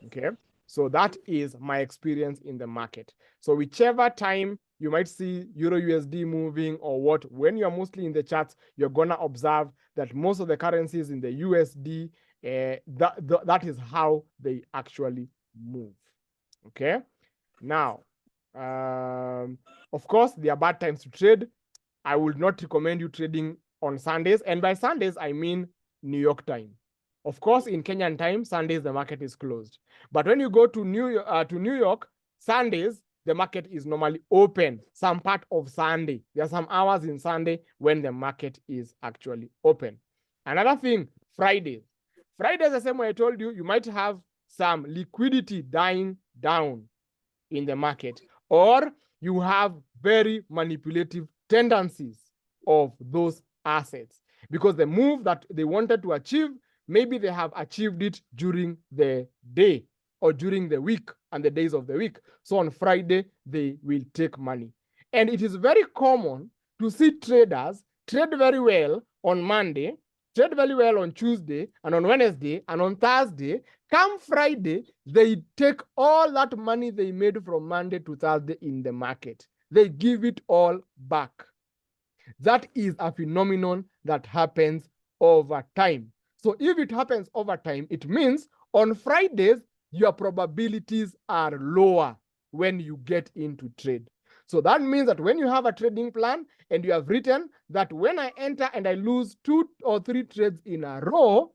Okay, so that is my experience in the market. So whichever time you might see Euro USD moving or what, when you're mostly in the charts, you're gonna observe that most of the currencies in the USD, that is how they actually move. Okay, now, of course, there are bad times to trade. I would not recommend you trading on Sundays. And by Sundays, I mean New York time. Of course, in Kenyan time, Sundays, the market is closed. But when you go to New York, Sundays, the market is normally open, some part of Sunday. There are some hours in Sunday when the market is actually open. Another thing, Fridays. Fridays, the same way I told you, you might have some liquidity dying down in the market, or you have very manipulative tendencies of those assets because the move that they wanted to achieve, maybe they have achieved it during the day or during the week and the days of the week. So on Friday, they will take money. And it is very common to see traders trade very well on Monday, trade very well on Tuesday and on Wednesday and on Thursday. Come Friday, they take all that money they made from Monday to Thursday in the market. They give it all back. That is a phenomenon that happens over time. So if it happens over time, it means on Fridays, your probabilities are lower when you get into trade. So that means that when you have a trading plan and you have written that when I enter and I lose 2 or 3 trades in a row,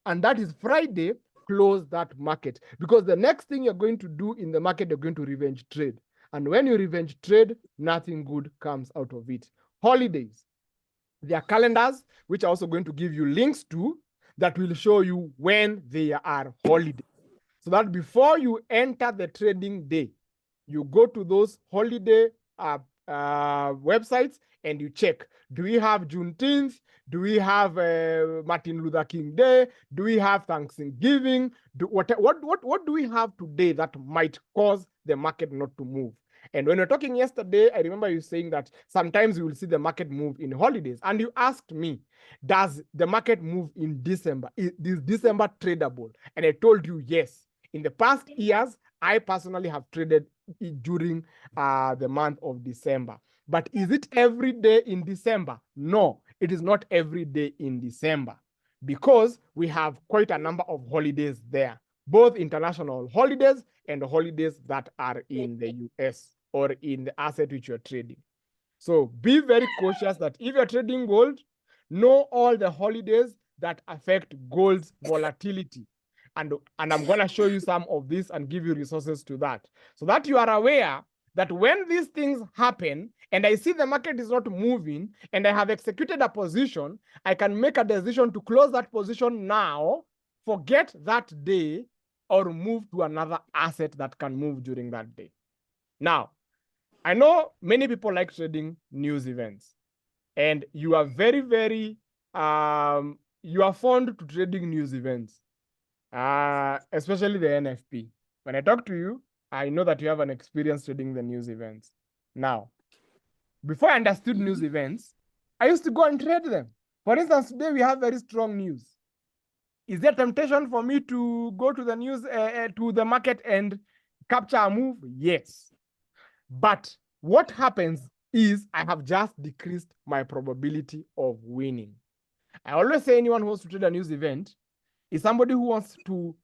and that is Friday, close that market. Because the next thing you're going to do in the market, you're going to revenge trade. And when you revenge trade, nothing good comes out of it. Holidays. There are calendars, which are also going to give you links to, that will show you when they are holidays. So that before you enter the trading day, you go to those holiday websites and you check. Do we have Juneteenth? Do we have Martin Luther King Day? Do we have Thanksgiving? What do we have today that might cause the market not to move? And when we were talking yesterday, I remember you saying that sometimes you will see the market move in holidays. And you asked me, does the market move in December? Is December tradable? And I told you, yes. In the past years, I personally have traded during the month of December. But is it every day in December? No, it is not every day in December because we have quite a number of holidays there, both international holidays and holidays that are in the US or in the asset which you're trading. So be very cautious that if you're trading gold, know all the holidays that affect gold's volatility. And I'm going to show you some of this and give you resources to that, so that you are aware that when these things happen and I see the market is not moving and I have executed a position, I can make a decision to close that position now, forget that day, or move to another asset that can move during that day. Now, I know many people like trading news events, and you are very, very, you are fond to trading news events, especially the NFP. When I talk to you, I know that you have an experience trading the news events. Now, before I understood news events, I used to go and trade them. For instance, today we have very strong news. Is there temptation for me to go to the news, to the market and capture a move? Yes. But what happens is I have just decreased my probability of winning. I always say anyone who wants to trade a news event is somebody who wants to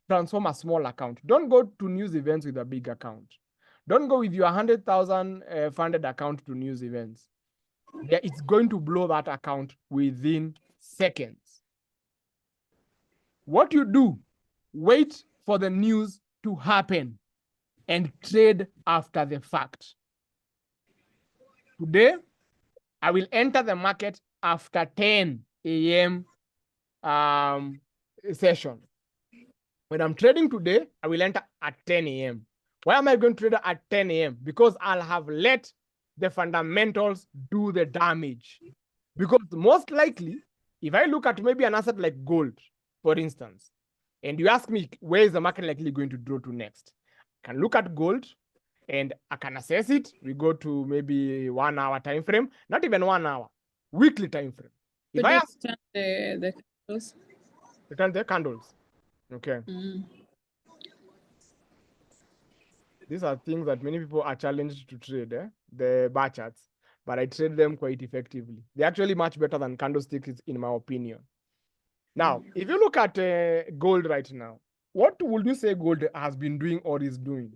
transform a small account. Don't go to news events with a big account. Don't go with your 100,000 funded account to news events. It's going to blow that account within seconds. What you do, wait for the news to happen and trade after the fact. Today, I will enter the market after 10 a.m. Session. When I'm trading today, I will enter at 10 a.m. Why am I going to trade at 10 a.m.? Because I'll have let the fundamentals do the damage. Because most likely, if I look at maybe an asset like gold, for instance, and you ask me where is the market likely going to draw to next, I can look at gold and I can assess it. We go to maybe 1 hour time frame, not even 1 hour, weekly time frame. If I ask the candles. The candles. Okay. These are things that many people are challenged to trade, the bar charts, but I trade them quite effectively. They're actually much better than candlesticks, in my opinion. Now, if you look at gold right now, what would you say gold has been doing or is doing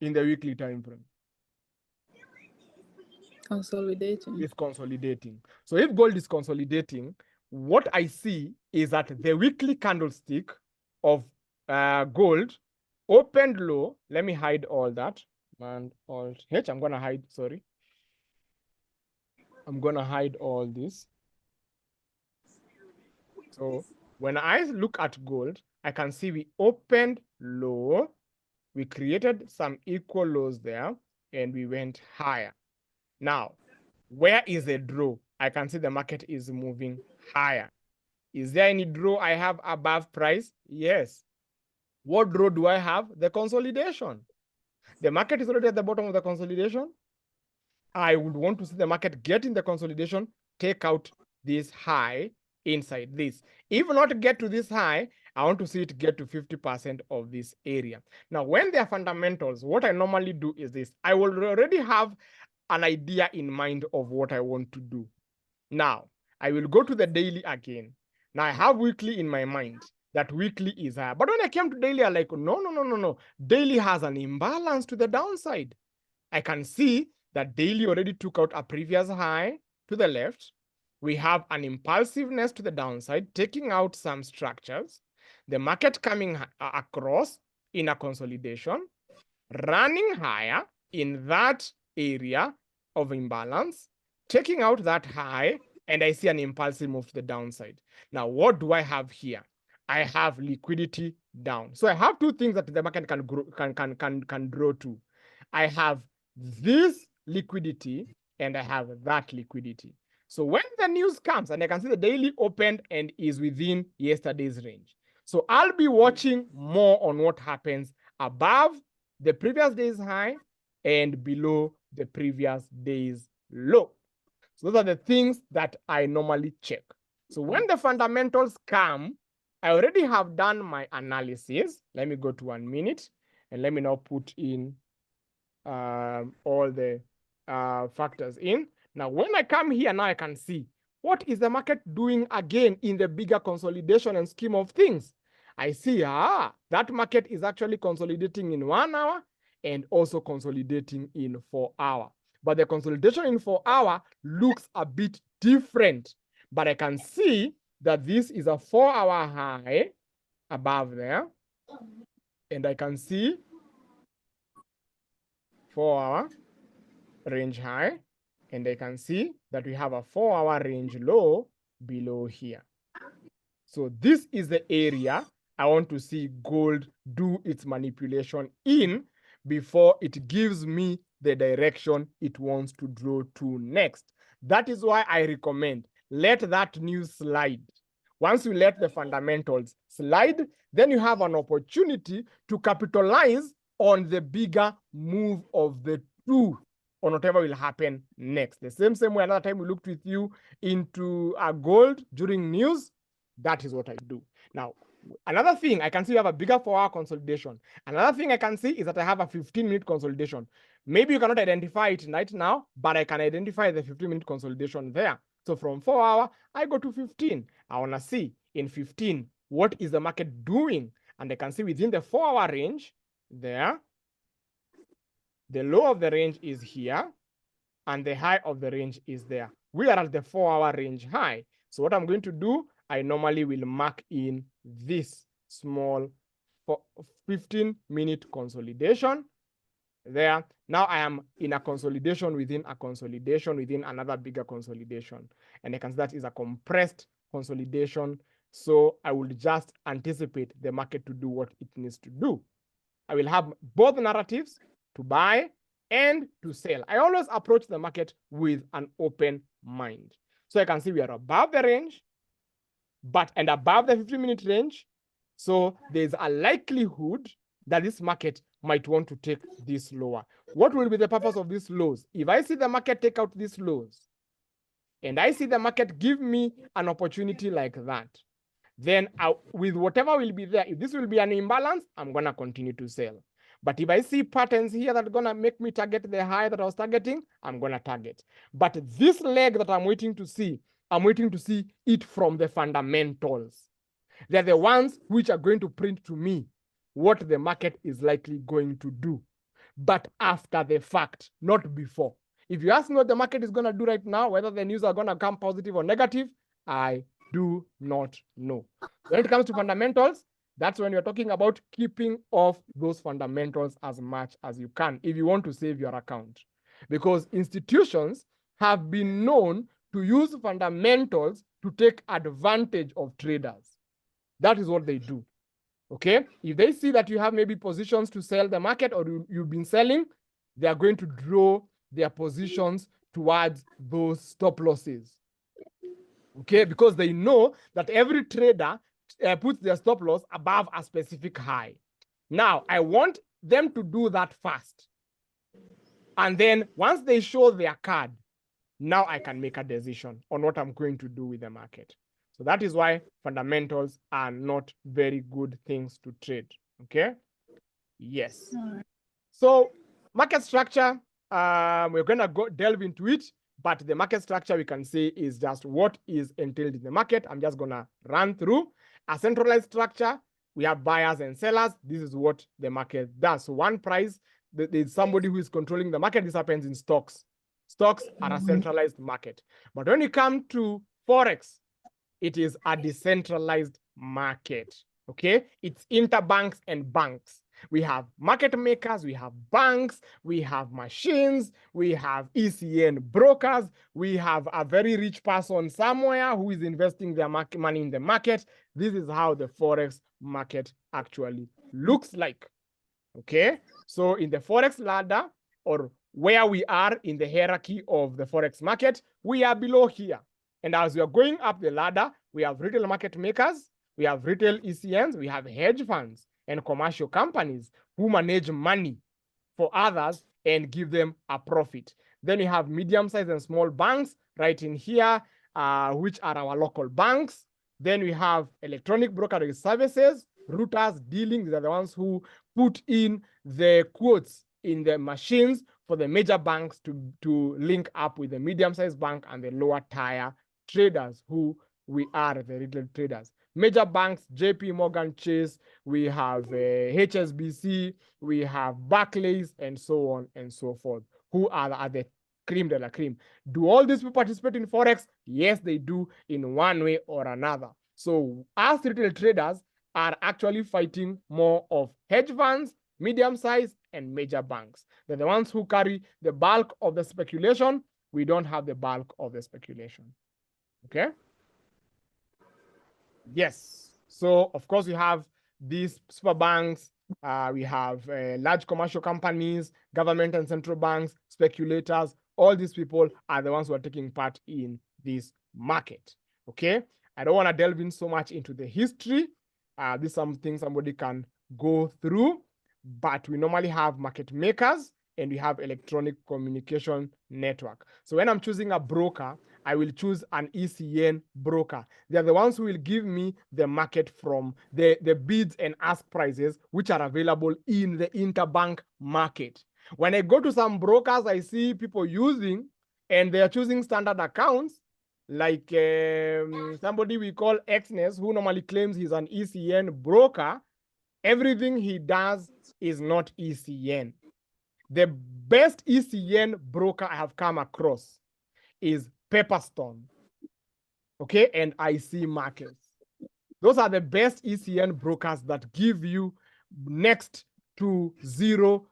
in the weekly time frame? Consolidating. It's consolidating. So if gold is consolidating, what I see is that the weekly candlestick of gold opened low. Let me hide all that. And Alt H, I'm going to hide, sorry. I'm going to hide all this. So when I look at gold, I can see we opened low. We created some equal lows there, and we went higher. Now, where is the draw? I can see the market is moving higher. Is there any draw I have above price? Yes. What draw do I have? The consolidation. The market is already at the bottom of the consolidation. I would want to see the market get in the consolidation, take out this high inside this. If not get to this high, I want to see it get to 50% of this area. Now, when there are fundamentals, what I normally do is this. I will already have an idea in mind of what I want to do. Now, I will go to the daily again. Now, I have weekly in my mind. That weekly is higher. But when I came to daily, I'm like, no. Daily has an imbalance to the downside. I can see that daily already took out a previous high to the left. We have an impulsiveness to the downside, taking out some structures. The market coming across in a consolidation, running higher in that area of imbalance, taking out that high, and I see an impulsive move to the downside. Now, what do I have here? I have liquidity down. So I have two things that the market can draw to. I have this liquidity and I have that liquidity. So when the news comes and I can see the daily opened and is within yesterday's range. So I'll be watching more on what happens above the previous day's high and below the previous day's low. So those are the things that I normally check. So when the fundamentals come, I already have done my analysis. Let me go to 1 minute and let me now put in all the factors in. Now, when I come here, now I can see what is the market doing again in the bigger consolidation and scheme of things. I see, that market is actually consolidating in 1 hour and also consolidating in 4 hours. But the consolidation in 4 hours looks a bit different but I can see that this is a 4-hour high above there. And I can see 4-hour range high. And I can see that we have a 4-hour range low below here. So this is the area I want to see gold do its manipulation in before it gives me the direction it wants to draw to next. That is why I recommend let that news slide. Once you let the fundamentals slide, then you have an opportunity to capitalize on the bigger move of the two on whatever will happen next. The same way another time we looked with you into gold during news, that is what I do. Now, another thing, I can see you have a bigger 4-hour consolidation. Another thing I can see is that I have a 15-minute consolidation. Maybe you cannot identify it right now, but I can identify the 15-minute consolidation there. So from 4-hour, I go to 15. I want to see in 15, what is the market doing? And I can see within the 4-hour range there, the low of the range is here, and the high of the range is there. We are at the 4-hour range high. So what I'm going to do, I normally will mark in this small 15-minute consolidation there. Now I am in a consolidation within a consolidation within another bigger consolidation. And I can see that is a compressed consolidation. So I will just anticipate the market to do what it needs to do. I will have both narratives to buy and to sell. I always approach the market with an open mind. So I can see we are above the range, and above the 15-minute range. So there's a likelihood that this market might want to take this lower. What will be the purpose of these lows? If I see the market take out these lows, and I see the market give me an opportunity like that, then with whatever will be there, if this will be an imbalance, I'm going to continue to sell. But if I see patterns here that are going to make me target the high that I was targeting, I'm going to target. But this leg that I'm waiting to see it from the fundamentals. They're the ones which are going to print to me what the market is likely going to do. But after the fact, not before. If you ask me what the market is going to do right now, whether the news are going to come positive or negative, I do not know. When it comes to fundamentals, that's when you're talking about keeping off those fundamentals as much as you can if you want to save your account. Because institutions have been known to use fundamentals to take advantage of traders. That is what they do. Okay? If they see that you have maybe positions to sell the market or you've been selling, they are going to draw their positions towards those stop losses. Okay, because they know that every trader puts their stop loss above a specific high. Now, I want them to do that fast. And then once they show their card, now I can make a decision on what I'm going to do with the market. So that is why fundamentals are not very good things to trade. Okay? Yes. So market structure, we're going to delve into it. But the market structure we can say is just what is entailed in the market. I'm just going to run through a centralized structure. We have buyers and sellers. This is what the market does. So one price, there's somebody who is controlling the market. This happens in stocks. Stocks are a centralized market. But when you come to Forex, it is a decentralized market. Okay? It's interbanks and banks. We have market makers, we have banks, we have machines, we have ECN brokers, we have a very rich person somewhere who is investing their money in the market. This is how the Forex market actually looks like. Okay? So in the Forex ladder, or where we are in the hierarchy of the Forex market, we are below here. And as we are going up the ladder, we have retail market makers, we have retail ECNs, we have hedge funds, and commercial companies who manage money for others and give them a profit. Then we have medium-sized and small banks right in here, which are our local banks. Then we have electronic brokerage services, routers, dealing. These are the ones who put in the quotes in the machines for the major banks to link up with the medium-sized bank and the lower tier traders who we are, the retail traders. Major banks, JP Morgan Chase, we have HSBC, we have Barclays, and so on and so forth, who are the cream de la cream. Do all these people participate in Forex? Yes, they do in one way or another. So us retail traders are actually fighting more of hedge funds, medium size, and major banks. They're the ones who carry the bulk of the speculation. We don't have the bulk of the speculation. Okay? Yes. So, of course, we have these super banks, we have large commercial companies, government and central banks, speculators. All these people are the ones who are taking part in this market. Okay? I don't want to delve in so much into the history. This is something somebody can go through, but we normally have market makers and we have electronic communication network. So when I'm choosing a broker, I will choose an ECN broker. They are the ones who will give me the market from the bids and ask prices, which are available in the interbank market. When I go to some brokers, I see people using, and they are choosing standard accounts, like somebody we call Xness, who normally claims he's an ECN broker. Everything he does is not ECN. The best ECN broker I have come across is Pepperstone, okay, and IC Markets. Those are the best ECN brokers that give you next to zero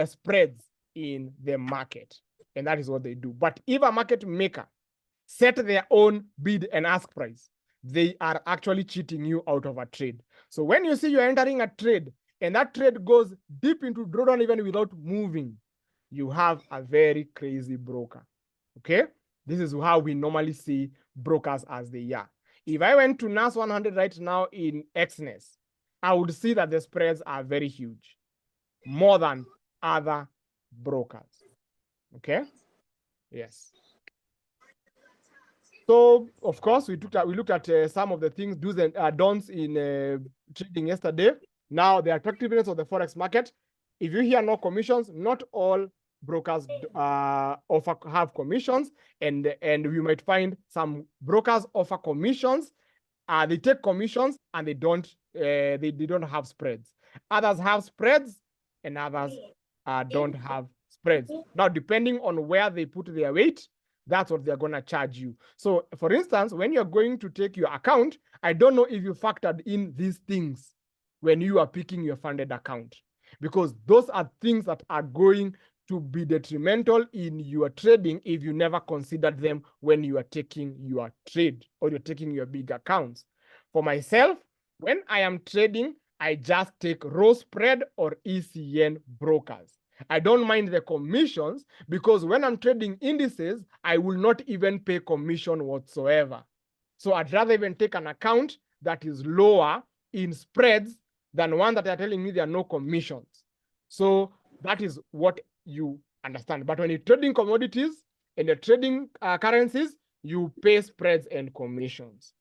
spreads in the market, and that is what they do. But if a market maker set their own bid and ask price, they are actually cheating you out of a trade. So when you see you're entering a trade and that trade goes deep into drawdown even without moving, you have a very crazy broker. Okay? This is how we normally see brokers as they are. If I went to NAS 100 right now in Xness, I would see that the spreads are very huge, more than other brokers. Okay? Yes. So, of course, we looked at some of the things, do's and don'ts in trading yesterday. Now, the attractiveness of the Forex market. If you hear no commissions, not all brokers have commissions, and you might find some brokers offer commissions. They take commissions and they don't have spreads. Others have spreads, and others don't have spreads. Now, depending on where they put their weight, that's what they're going to charge you. So, for instance, when you're going to take your account, I don't know if you factored in these things when you are picking your funded account, because those are things that are going to be detrimental in your trading if you never considered them when you are taking your trade or you're taking your big accounts. For myself, when I am trading, I just take raw spread or ECN brokers. I don't mind the commissions, because when I'm trading indices, I will not even pay commission whatsoever. So I'd rather even take an account that is lower in spreads than one that are telling me there are no commissions. So that is what you understand. But when you're trading commodities and you're trading currencies, you pay spreads and commissions.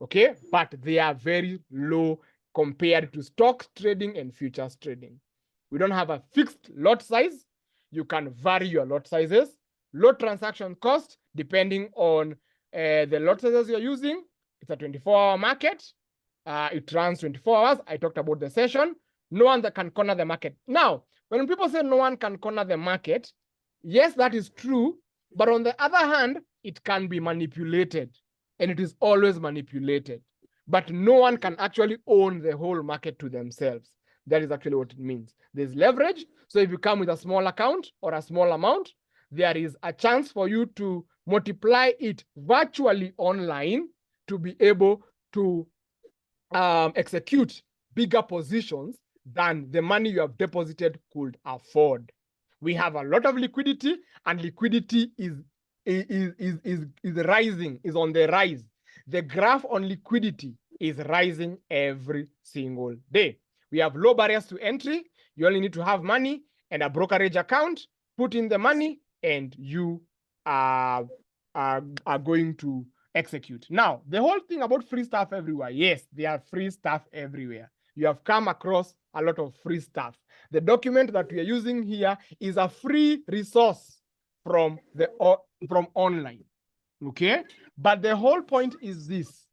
Okay? But they are very low compared to stock trading and futures trading. We don't have a fixed lot size. You can vary your lot sizes. Low transaction cost, depending on the lot sizes you're using. It's a 24-hour market. It runs 24 hours. I talked about the session. No one that can corner the market. Now, when people say no one can corner the market, yes, that is true. But on the other hand, it can be manipulated, and it is always manipulated. But no one can actually own the whole market to themselves. That is actually what it means. There's leverage. So if you come with a small account or a small amount, there is a chance for you to multiply it virtually online to be able to execute bigger positions than the money you have deposited could afford. We have a lot of liquidity, and liquidity is rising, is on the rise. The graph on liquidity is rising every single day. We have low barriers to entry. You only need to have money and a brokerage account, put in the money, and you are going to execute. Now, the whole thing about free stuff everywhere. Yes, there are free stuff everywhere. You have come across a lot of free stuff. The document that we are using here is a free resource from online. Okay? But the whole point is this.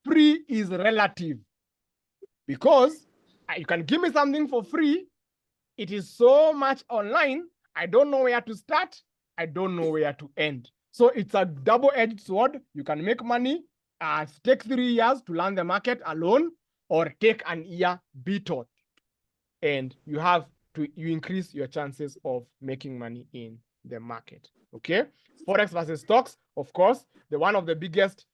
Free is relative. Because you can give me something for free. It is so much online. I don't know where to start. I don't know where to end. So it's a double-edged sword. You can make money, take 3 years to learn the market alone, or take an year, be taught. And you increase your chances of making money in the market. Okay. Forex versus stocks, of course, one of the biggest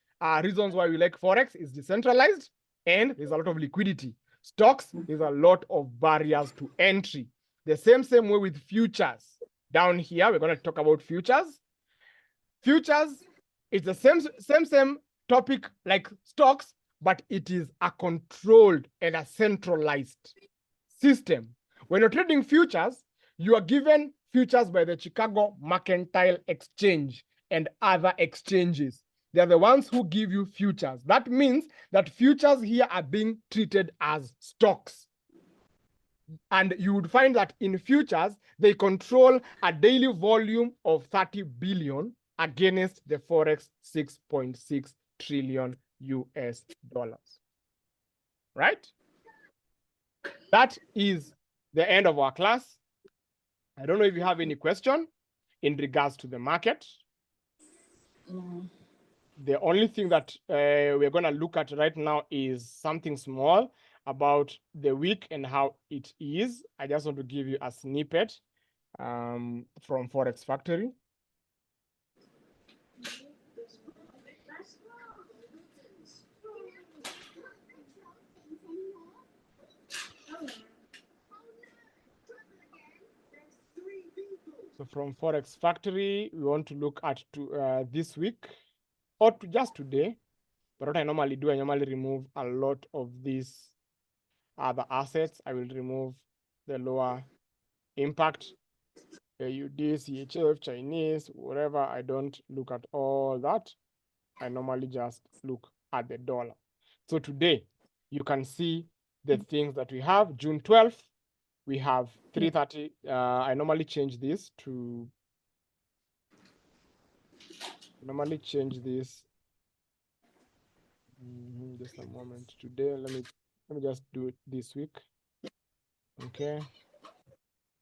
reasons why we like Forex is decentralized and there's a lot of liquidity. Stocks, there's a lot of barriers to entry. The same way with futures. Down here, we're going to talk about futures. Futures is the same topic like stocks, but it is a controlled and a centralized system. When you're trading futures, you are given futures by the Chicago Mercantile Exchange and other exchanges. They're the ones who give you futures. That means that futures here are being treated as stocks. And you would find that in futures, they control a daily volume of 30 billion against the Forex 6.6 trillion US dollars. Right? That is the end of our class. I don't know if you have any question in regards to the market. No. The only thing that we're going to look at right now is something small about the week and how it is. I just want to give you a snippet from Forex Factory. So from Forex Factory, we want to look at this week or just today. But what I normally do, I normally remove a lot of these other assets. I will remove the lower impact, AUD, CHF, Chinese, whatever. I don't look at all that. I normally just look at the dollar. So today, you can see the things that we have. June 12th, we have 330. I normally change this to, just a moment. Today, let me just do it this week. Okay.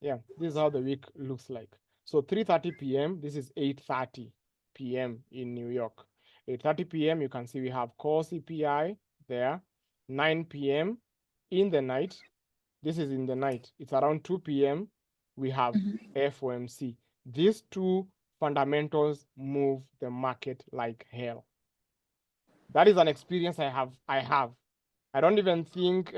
Yeah, this is how the week looks like. So 3:30 p.m., this is 8:30 p.m. in New York. 8:30 p.m., you can see we have core CPI there. 9 p.m. in the night. This is in the night. It's around 2 p.m. We have FOMC. These two fundamentals move the market like hell. That is an experience I have. I don't even think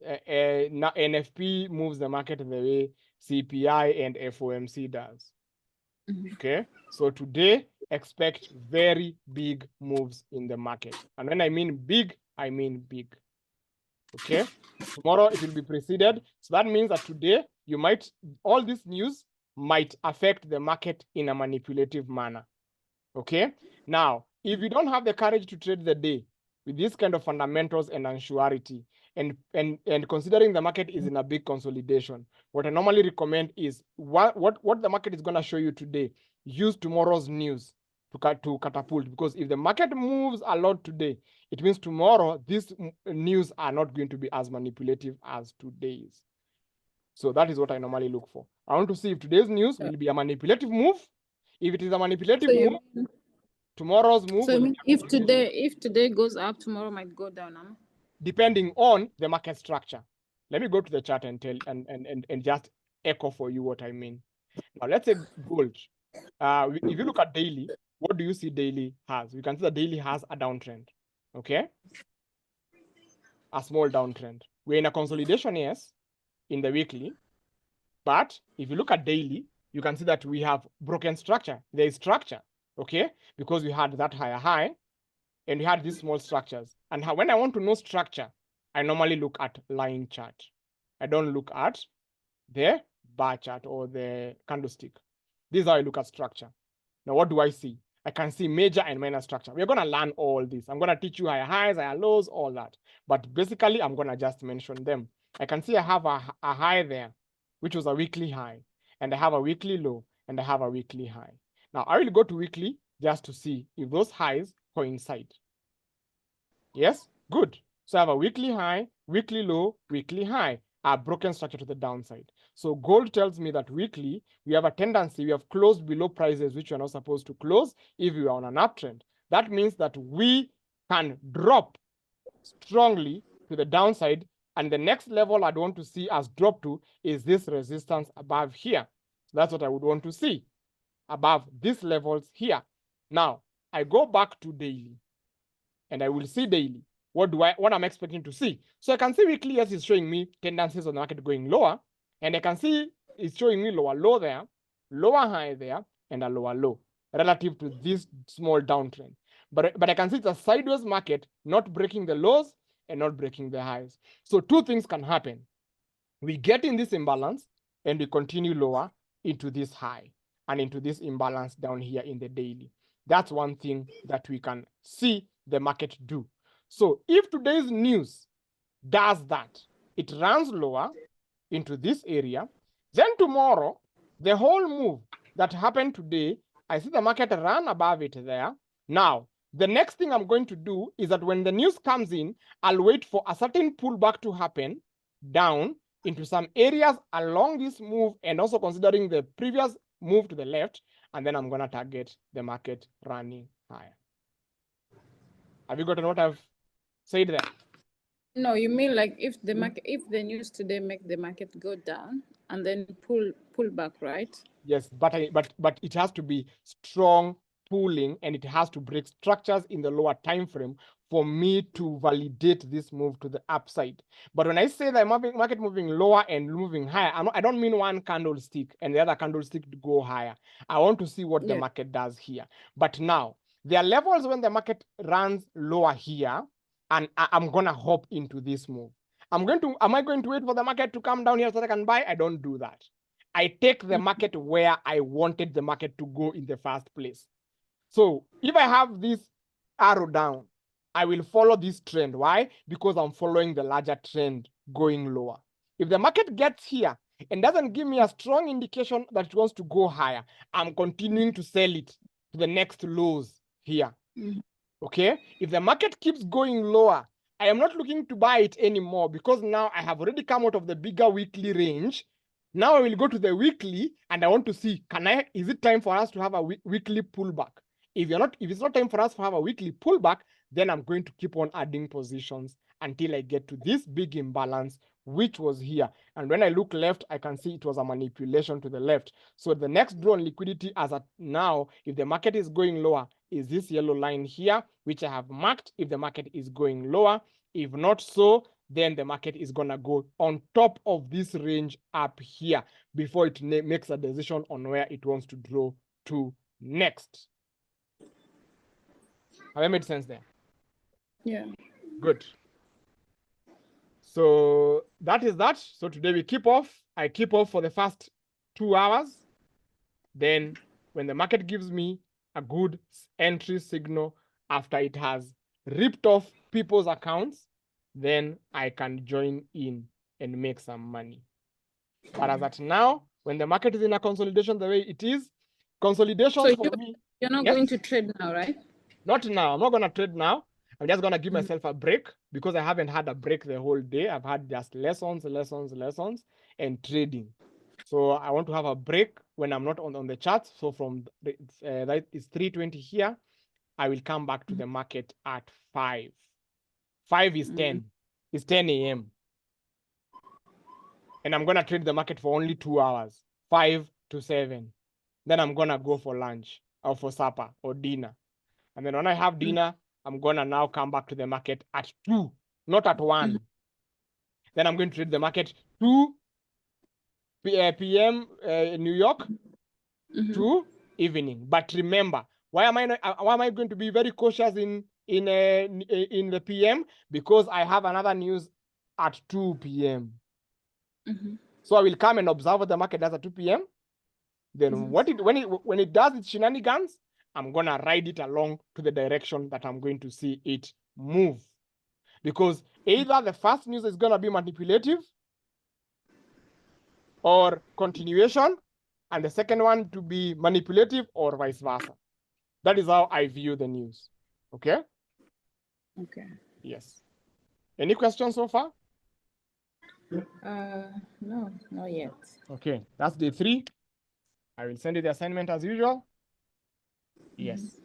NFP moves the market the way CPI and FOMC does. Okay, so today expect very big moves in the market. And when I mean big, I mean big. Okay, tomorrow it will be preceded. So that means that today all this news might affect the market in a manipulative manner. Okay, now, if you don't have the courage to trade the day with this kind of fundamentals and unsurety, and considering the market is in a big consolidation, what I normally recommend is what the market is going to show you today, use tomorrow's news to catapult, because if the market moves a lot today, it means tomorrow these news are not going to be as manipulative as today's. So that is what I normally look for. I want to see if today's news will be a manipulative move. If it is a manipulative move, tomorrow's move. So if today goes up, tomorrow might go down, huh? Depending on the market structure. Let me go to the chart and tell and just echo for you what I mean. Now let's say gold. If you look at daily, what do you see daily has? You can see that daily has a downtrend. Okay, a small downtrend. We're in a consolidation, yes, in the weekly, but if you look at daily, you can see that we have broken structure. There is structure, okay, because we had that higher high and we had these small structures. And when I want to know structure, I normally look at line chart. I don't look at the bar chart or the candlestick. This is how I look at structure. Now, what do I see? I can see major and minor structure. We're going to learn all this. I'm going to teach you higher highs, higher lows, all that. But basically, I'm going to just mention them. I can see I have a high there, which was a weekly high. And I have a weekly low, and I have a weekly high. Now, I will go to weekly just to see if those highs coincide. Yes, good. So I have a weekly high, weekly low, weekly high. a broken structure to the downside. So gold tells me that weekly, we have a tendency, we have closed below prices which we are not supposed to close if we are on an uptrend. That means that we can drop strongly to the downside, and the next level I'd want to see us drop to is this resistance above here. So that's what I would want to see, above these levels here. Now, I go back to daily, and I will see daily. What I'm expecting to see. So I can see weekly, yes, it's showing me tendencies on the market going lower, and I can see it's showing me lower low there, lower high there, and a lower low relative to this small downtrend. But I can see it's a sideways market, not breaking the lows and not breaking the highs. So two things can happen. We get in this imbalance and we continue lower into this high and into this imbalance down here in the daily. That's one thing that we can see the market do. So if today's news does that, it runs lower into this area, then tomorrow, the whole move that happened today, I see the market run above it there. Now, the next thing I'm going to do is that when the news comes in, I'll wait for a certain pullback to happen down into some areas along this move, and also considering the previous move to the left, and then I'm going to target the market running higher. Have you gotten what I've said there? No, you mean like if the market, if the news today make the market go down and then pull back, right? Yes, but it has to be strong pulling, and it has to break structures in the lower time frame for me to validate this move to the upside. But when I say the market moving lower and moving higher, I don't mean one candlestick and the other candlestick to go higher. I want to see what the market does here. But now, there are levels when the market runs lower here, and I'm going to hop into this move. Am I going to wait for the market to come down here so that I can buy? I don't do that. I take the market where I wanted the market to go in the first place. So if I have this arrow down, I will follow this trend. Why? Because I'm following the larger trend going lower. If the market gets here and doesn't give me a strong indication that it wants to go higher, I'm continuing to sell it to the next lows here. Okay? If the market keeps going lower, I am not looking to buy it anymore, because now I have already come out of the bigger weekly range. Now I will go to the weekly and I want to see, is it time for us to have a weekly pullback? If it's not time for us to have a weekly pullback, then I'm going to keep on adding positions until I get to this big imbalance, which was here. And when I look left, I can see it was a manipulation to the left. So the next draw on liquidity as at now, if the market is going lower, is this yellow line here, which I have marked if the market is going lower. If not so, then the market is going to go on top of this range up here before it makes a decision on where it wants to draw to next. Have I made sense there? Yeah. Good. So that is that. So today we keep off. I keep off for the first 2 hours. Then when the market gives me a good entry signal after it has ripped off people's accounts, then I can join in and make some money. But as at now, when the market is in a consolidation the way it is, consolidation So for me. You're not going to trade now, right? Not now. I'm not going to trade now. I'm just going to give myself a break, because I haven't had a break the whole day. I've had just lessons, and trading. So I want to have a break when I'm not on the charts. So from that is 3:20 here, I will come back to the market at 5. 5 is 10. It's 10 a.m. And I'm going to trade the market for only 2 hours, 5 to 7. Then I'm going to go for lunch or for supper or dinner. And then when I have dinner, I'm going to now come back to the market at 2, not at 1. Then I'm going to trade the market 2 p.m. In New York to evening. But remember, why am I going to be very cautious in the PM? Because I have another news at 2 p.m. So I will come and observe what the market does at 2 p.m. Then when it does its shenanigans, I'm going to ride it along to the direction that I'm going to see it move. Because either the first news is going to be manipulative or continuation, and the second one to be manipulative or vice versa. That is how I view the news. Okay? Okay. Yes. Any questions so far? No, not yet. Okay, that's day 3. I will send you the assignment as usual. Yes.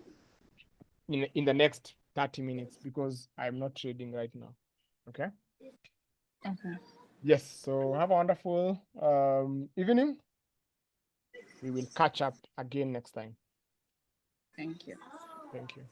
In the next 30 minutes because I'm not trading right now. Okay. Okay. Yes. So have a wonderful evening. We will catch up again next time. Thank you. Thank you.